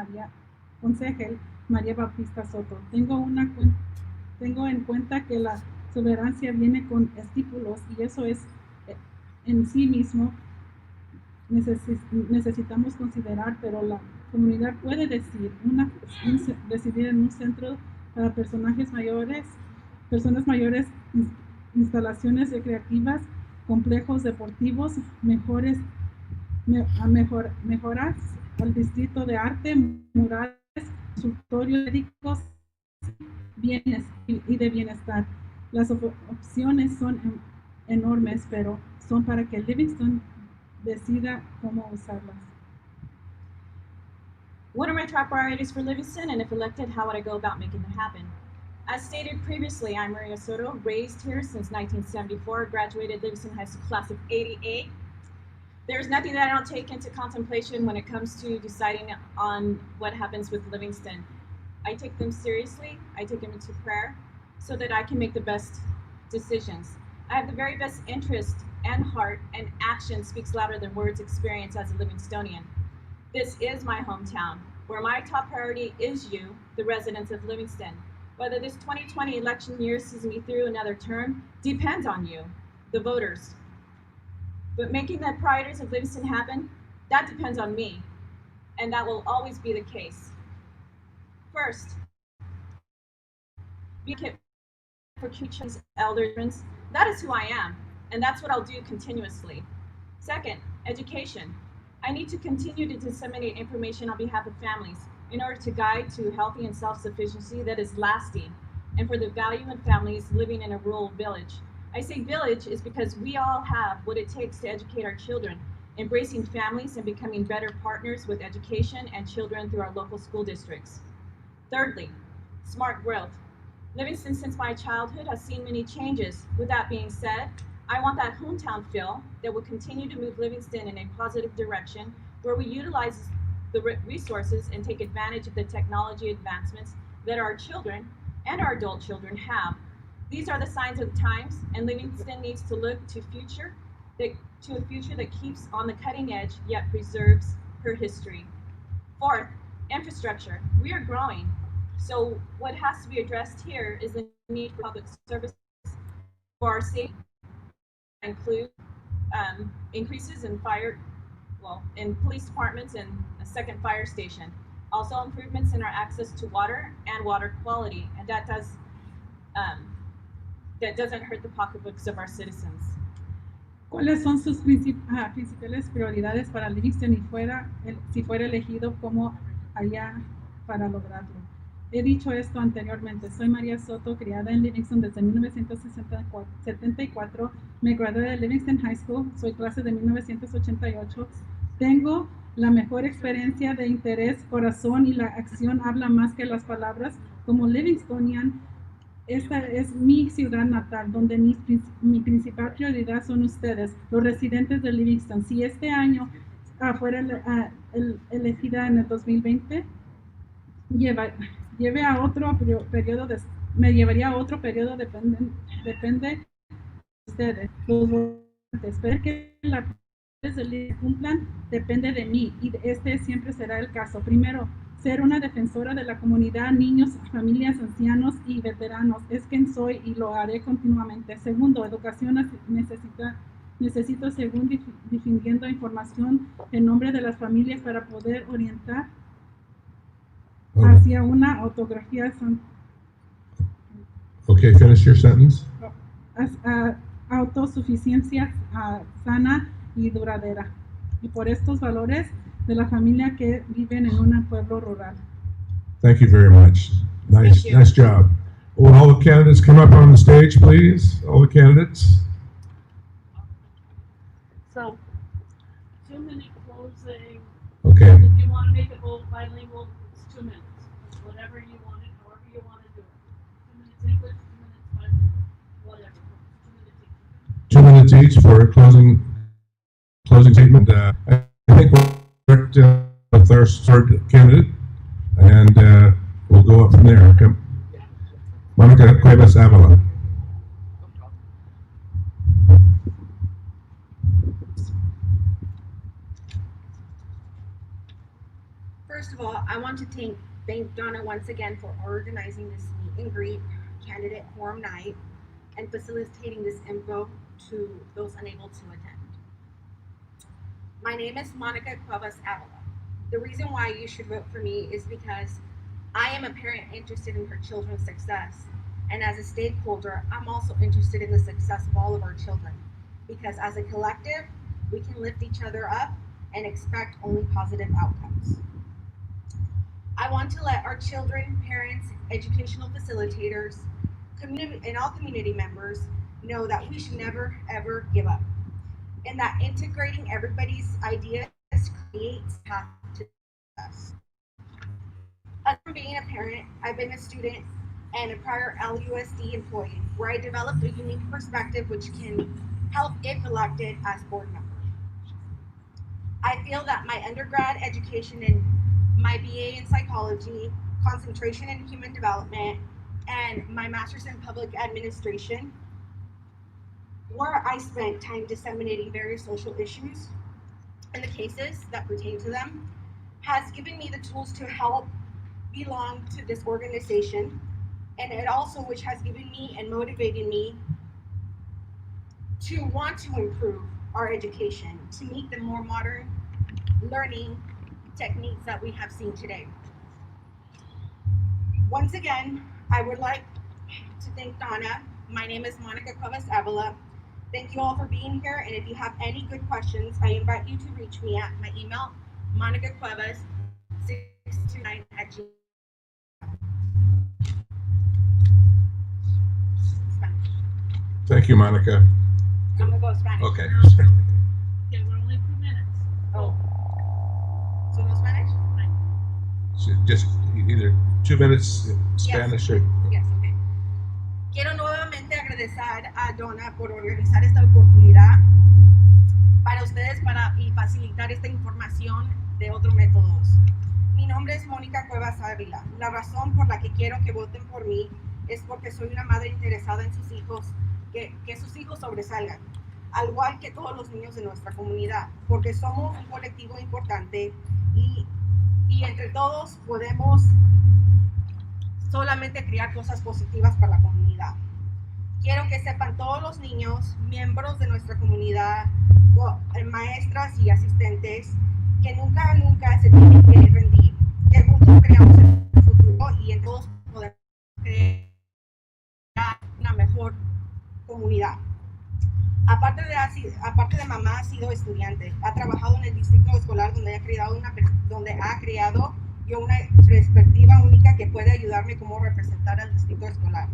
María Bautista Soto. Tengo en cuenta que la soberanía viene con estípulos y eso es en sí mismo necesitamos considerar, pero la comunidad puede decidir en un centro para personas mayores, instalaciones recreativas, complejos deportivos, mejoras al distrito de arte, murales, consultorios médicos, bienes y de bienestar. Las opciones son enormes, pero son para que Livingston decida cómo usarlas. What are my top priorities for Livingston, and if elected, how would I go about making them happen? As stated previously, I'm Maria Soto, raised here since 1974, graduated Livingston High School class of '88. There's nothing that I don't take into contemplation when it comes to deciding on what happens with Livingston. I take them seriously, I take them into prayer, so that I can make the best decisions. I have the very best interest and heart, and action speaks louder than words experience as a Livingstonian. This is my hometown, where my top priority is you, the residents of Livingston. Whether this 2020 election year sees me through another term depends on you, the voters. But making the priorities of Livingston happen, that depends on me, and that will always be the case. First, be for future elders. That is who I am, and that's what I'll do continuously. Second, education. I need to continue to disseminate information on behalf of families in order to guide to healthy and self-sufficiency that is lasting, and for the value in families living in a rural village. I say village is because we all have what it takes to educate our children, embracing families and becoming better partners with education and children through our local school districts. Thirdly, smart growth. Livingston, since my childhood, has seen many changes. With that being said, I want that hometown feel that will continue to move Livingston in a positive direction where we utilize the resources and take advantage of the technology advancements that our children and our adult children have. These are the signs of the times, and Livingston needs to look to a future that keeps on the cutting edge yet preserves her history. Fourth, infrastructure. We are growing, so what has to be addressed here is the need for public services for our safety. Include increases in in police departments and a second fire station. Also improvements in our access to water and water quality, and that doesn't hurt the pocketbooks of our citizens. ¿Cuáles son sus principales prioridades para Livingston si fuera elegido como allá para lograrlo? He dicho esto anteriormente. Soy María Soto, criada en Livingston desde 1974. Me gradué de Livingston High School, soy clase de 1988. Tengo la mejor experiencia de interés, corazón y la acción habla más que las palabras. Como Livingstonian, esta es mi ciudad natal, donde mi principal prioridad son ustedes, los residentes de Livingston. Si este año fuera elegida en el 2020, me llevaría a otro periodo, depende de ustedes. Los votantes, esperar que las leyes cumplan depende de mí, y este siempre será el caso. Primero, ser una defensora de la comunidad, niños, familias, ancianos y veteranos. Es quien soy y lo haré continuamente. Segundo, educación necesito seguir difundiendo información en nombre de las familias para poder orientar hacia una autografía Okay, finish your sentence. autosuficiencia sana y duradera. Y por estos valores de la familia que viven en un pueblo rural. Thank you very much. Nice job. Will all the candidates come up on the stage, please? All the candidates. So, 2-minute closing. Okay. If you want to make it both bilingual, it's 2 minutes. It's whatever you want it, however you want to do it. 2 minutes English, 2 minutes bilingual, whatever. 2 minutes each. 2 minutes each for a closing statement. I think we'll start with our third candidate, and we'll go up from there. Okay. Monica Cuevas, Avalon. First of all, I want to thank Donna once again for organizing this meet and greet candidate forum night and facilitating this info to those unable to attend. My name is Monica Cuevas Avalon. The reason why you should vote for me is because I am a parent interested in her children's success. And as a stakeholder, I'm also interested in the success of all of our children. Because as a collective, we can lift each other up and expect only positive outcomes. I want to let our children, parents, educational facilitators, and all community members know that we should never, ever give up. And that integrating everybody's ideas creates a path to success. Other than being a parent, I've been a student and a prior LUSD employee, where I developed a unique perspective which can help if elected as board member. I feel that my undergrad education in my BA in psychology, concentration in human development, and my master's in public administration, where I spent time disseminating various social issues and the cases that pertain to them, has given me the tools to help belong to this organization, and it also which has given me and motivated me to want to improve our education to meet the more modern learning techniques that we have seen today. Once again, I would like to thank Donna. My name is Monica Cuevas Avila. Thank you all for being here, and if you have any good questions, I invite you to reach me at my email, monicacuevas629@gmail.com. Thank you, Monica. I'm gonna go Spanish. Okay. Okay, we're only 2 minutes. just either 2 minutes in Spanish or. Yes, okay. Quiero nuevamente agradecer a Donna por organizar esta oportunidad para ustedes y facilitar esta información de otros métodos. Mi nombre es Mónica Cuevas Ávila. La razón por la que quiero que voten por mí es porque soy una madre interesada en sus hijos, que sus hijos sobresalgan, al igual que todos los niños de nuestra comunidad, porque somos un colectivo importante y entre todos podemos solamente crear cosas positivas para la comunidad. Quiero que sepan todos los niños, miembros de nuestra comunidad, maestras y asistentes, que nunca se tienen que rendir, que juntos creamos el futuro y en todos podemos crear una mejor comunidad. Aparte de mamá, ha sido estudiante, ha trabajado en el distrito escolar donde ha creado yo una perspectiva única que puede ayudarme como representar al distrito escolar.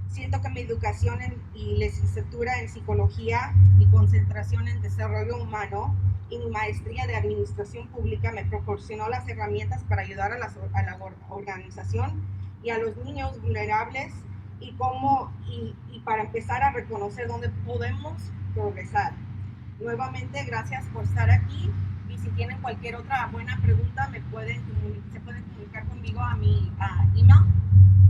Siento que mi educación y licenciatura en psicología, mi concentración en desarrollo humano y mi maestría de administración pública me proporcionó las herramientas para ayudar a la organización y a los niños vulnerables y para empezar a reconocer dónde podemos progresar. Nuevamente, gracias por estar aquí y si tienen cualquier otra buena pregunta se pueden comunicar conmigo a mi email,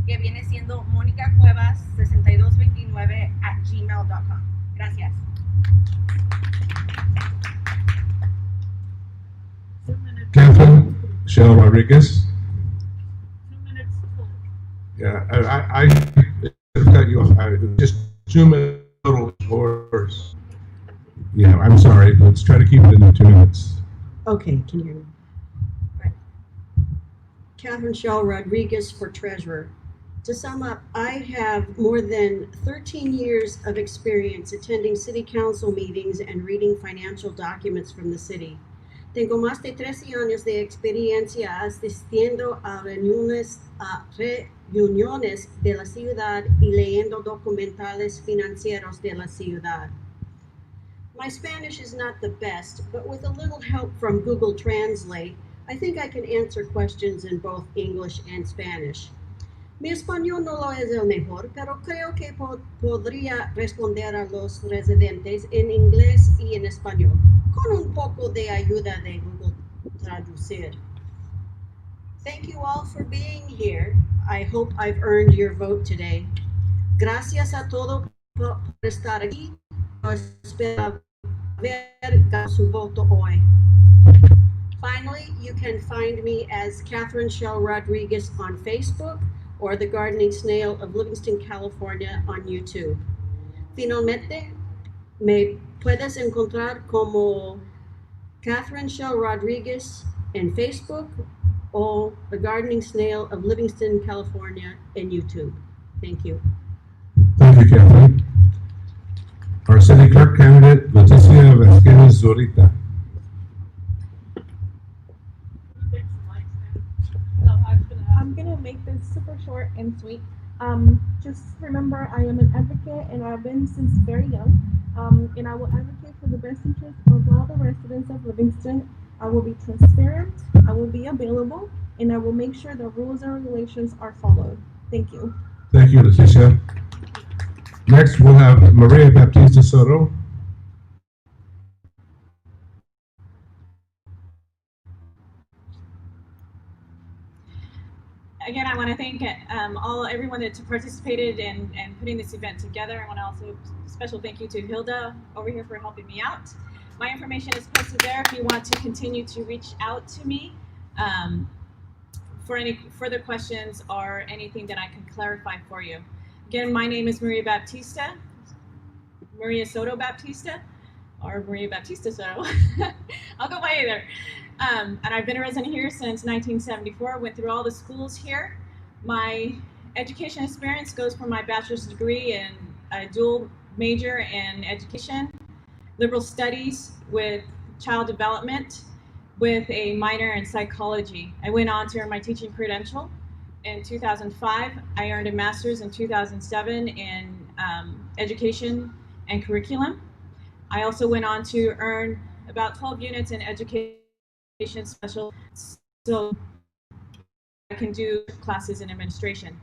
que viene siendo monicacuevas6229@gmail.com. Gracias. Kathleen Shell Rodriguez. 2 minutes. Yeah, I cut you off. Just 2 minutes total hours. Yeah, I'm sorry. Let's try to keep it in the 2 minutes. Okay, can you hear me? Right. Catherine Shell Rodriguez for treasurer. To sum up, I have more than 13 years of experience attending city council meetings and reading financial documents from the city. Tengo más de 13 años de experiencia asistiendo a reuniones de la ciudad y leyendo documentales financieros de la ciudad. My Spanish is not the best, but with a little help from Google Translate, I think I can answer questions in both English and Spanish. Mi español no lo es el mejor, pero creo que podría responder a los residentes en inglés y en español, con un poco de ayuda de Google Traducir. Thank you all for being here. I hope I've earned your vote today. Gracias a todos por estar aquí. Espero haber su voto hoy. Finally, you can find me as Catherine Shell Rodriguez on Facebook or The Gardening Snail of Livingston, California on YouTube. Finalmente, me puedes encontrar como Catherine Shell Rodriguez en Facebook o The Gardening Snail of Livingston, California en YouTube. Thank you. Thank you, Kathleen. Our city clerk candidate, Leticia Vasquez Zorita. I'm gonna make this super short and sweet. Just remember, I am an advocate, and I've been since very young. And I will advocate for the best interest of all the residents of Livingston. I will be transparent, I will be available, and I will make sure the rules and regulations are followed. Thank you. Thank you, Leticia. Next, we'll have Maria Baptista Soto. Again, I want to thank everyone that participated in putting this event together. I want to also special thank you to Hilda over here for helping me out. My information is posted there if you want to continue to reach out to me for any further questions or anything that I can clarify for you. Again, my name is Maria Soto Baptista, or Maria Baptista Soto. I'll go by either. And I've been a resident here since 1974. Went through all the schools here. My education experience goes from my bachelor's degree in a dual major in education, liberal studies with child development, with a minor in psychology. I went on to earn my teaching credential in 2005. I earned a master's in 2007 in education and curriculum. I also went on to earn about 12 units in education special. So can do classes in administration.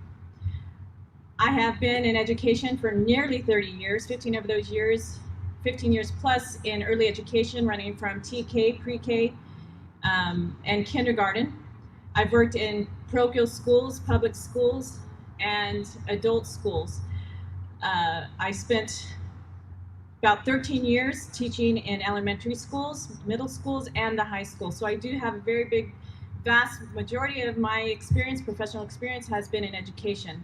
I have been in education for nearly 30 years, 15 of those years, 15 years plus in early education, running from TK, pre-K, and kindergarten. I've worked in parochial schools, public schools, and adult schools. I spent about 13 years teaching in elementary schools, middle schools, and the high school. So I do have a very big, vast majority of my experience, professional experience, has been in education.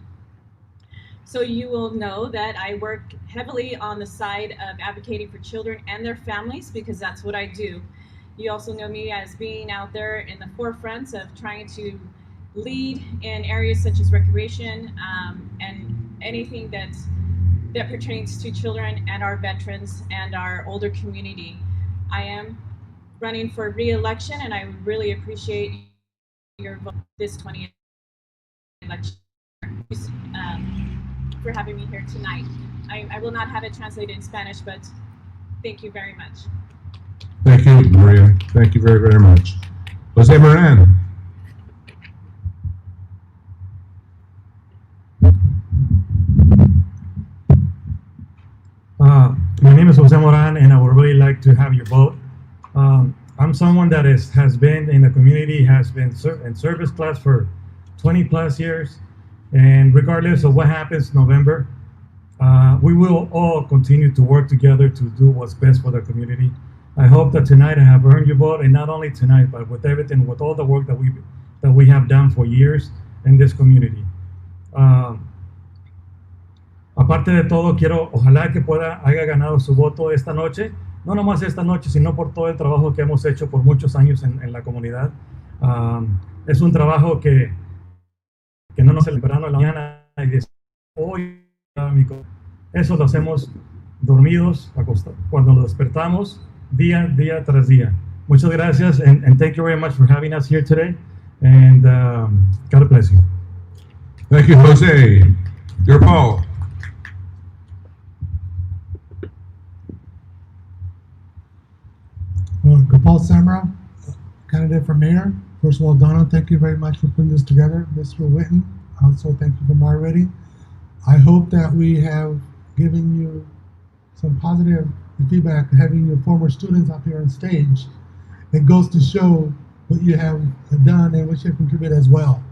So you will know that I work heavily on the side of advocating for children and their families, because that's what I do. You also know me as being out there in the forefront of trying to lead in areas such as recreation and anything that pertains to children and our veterans and our older community. I am running for re-election, and I really appreciate your vote this 20th election for having me here tonight. I will not have it translated in Spanish, but thank you very much. Thank you, Maria. Thank you very, very much. Jose Moran. My name is Jose Moran, and I would really like to have your vote. I'm someone that has been in the community, has been in service class for 20 plus years, and regardless of what happens in November, we will all continue to work together to do what's best for the community. I hope that tonight I have earned your vote, and not only tonight, but with everything, with all the work that we have done for years in this community. Aparte de todo, ojalá que haya ganado su voto esta noche, no nomás esta noche, sino por todo el trabajo que hemos hecho por muchos años en la comunidad. Es un trabajo que no nos celebramos en la mañana y decimos, hoy, eso lo hacemos dormidos, cuando nos despertamos, día tras día. Muchas gracias, and thank you very much for having us here today, and God bless you. Thank you, Jose. Your Paul. Gopal Samra, candidate for mayor. First of all, Donna, thank you very much for putting this together. Mr. Witten, also thank you for moderating. I hope that we have given you some positive feedback, having your former students up here on stage. It goes to show what you have done and what you have contributed as well.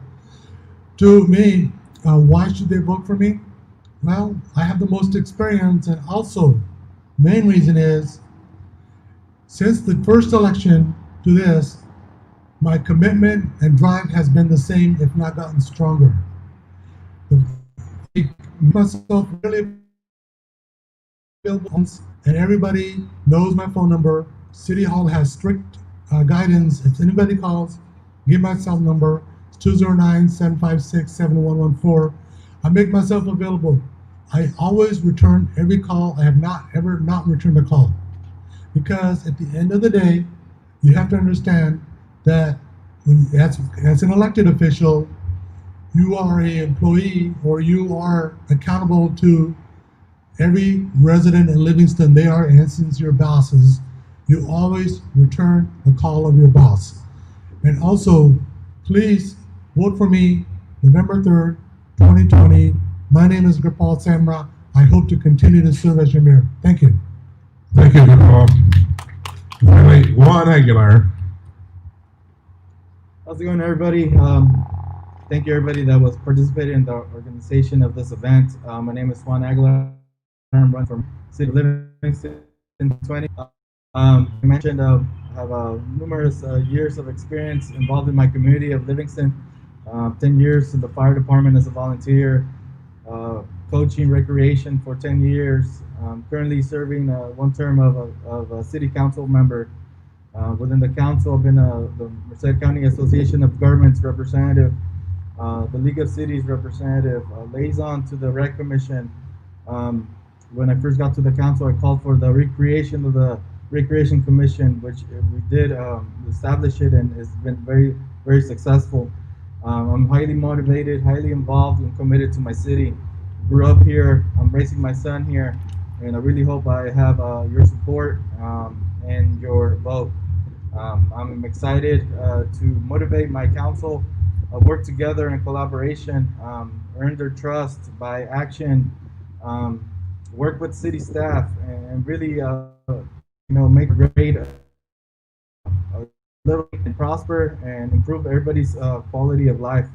To me, why should they vote for me? Well, I have the most experience, and also, main reason is, since the first election to this, my commitment and drive has been the same, if not gotten stronger. Myself really and everybody knows my phone number. City Hall has strict guidance. If anybody calls, give my cell number. It's 209-756-7114. I make myself available. I always return every call. I have not ever not returned a call. Because at the end of the day, you have to understand that as an elected official, you are an employee, or you are accountable to every resident in Livingston. They are, in essence, your bosses. You always return the call of your boss. And also, please vote for me November 3rd, 2020. My name is Gopal Samra. I hope to continue to serve as your mayor. Thank you. Thank you, Gopal. Finally, Juan Aguilar. How's it going, everybody? Thank you, everybody that was participating in the organization of this event. My name is Juan Aguilar. I'm running from City of Livingston 20. I mentioned I have numerous years of experience involved in my community of Livingston. 10 years in the fire department as a volunteer, coaching recreation for 10 years. Currently serving one term of a city council member. Within the council, I've been the Merced County Association of Governments representative, the League of Cities representative, liaison to the Rec Commission. When I first got to the council, I called for the recreation of the Recreation Commission, which we did establish it, and it's been very, very successful. I'm highly motivated, highly involved, and committed to my city. Grew up here. I'm raising my son here, and I really hope I have your support and your vote. I'm excited to motivate my council work together in collaboration, earn their trust by action, work with city staff, and really, make great live and prosper and improve everybody's quality of life.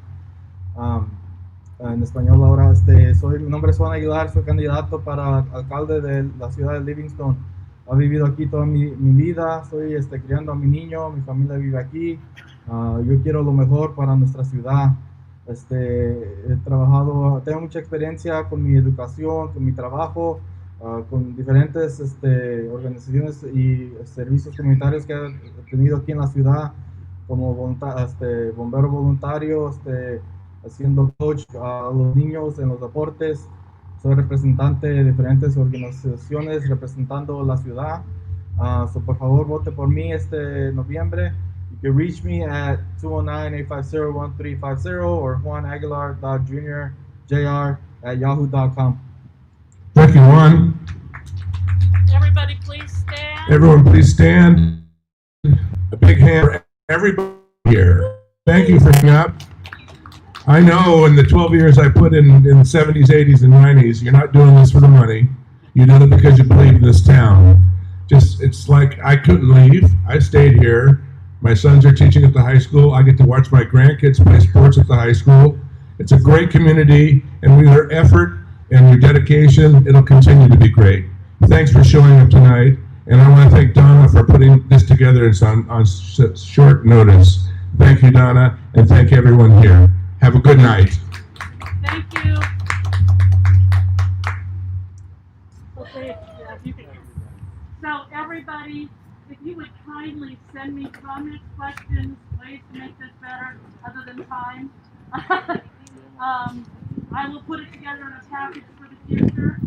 En español ahora, mi nombre es Juan Aguilar, soy candidato para alcalde de la ciudad de Livingston. He vivido aquí toda mi vida, estoy criando a mi niño, mi familia vive aquí. Yo quiero lo mejor para nuestra ciudad. He trabajado, tengo mucha experiencia con mi educación, con mi trabajo, con diferentes organizaciones y servicios comunitarios que he tenido aquí en la ciudad, como bombero voluntario, haciendo coach a los niños en los deportes. Soy representante de diferentes organizaciones representando la ciudad. Por favor, vote por mí este noviembre. You can reach me at 209-850-1350 or juanaguilar.jr@yahoo.com. Thank you, Juan. Everybody please stand. Everyone please stand. A big hand for everybody here. Thank you for coming up. I know in the 12 years I put in the 70s, 80s, and 90s, you're not doing this for the money. You do it because you believe in this town. It's like I couldn't leave. I stayed here. My sons are teaching at the high school. I get to watch my grandkids play sports at the high school. It's a great community, and with your effort and your dedication, it'll continue to be great. Thanks for showing up tonight, and I want to thank Donna for putting this together on short notice. Thank you, Donna, and thank everyone here. Have a good night. Thank you. Okay, yeah, you can. So everybody, if you would kindly send me comments, questions, ways to make this better, other than time. I will put it together in a package for the future.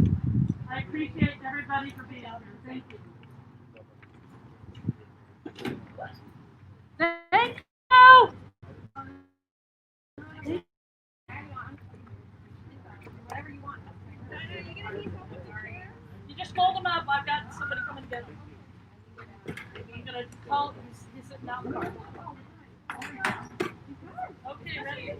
I appreciate everybody for being out here. Thank you. Thank you. You just fold them up. I've got somebody coming to get them. I'm gonna call. He's sitting down the car. Okay, ready?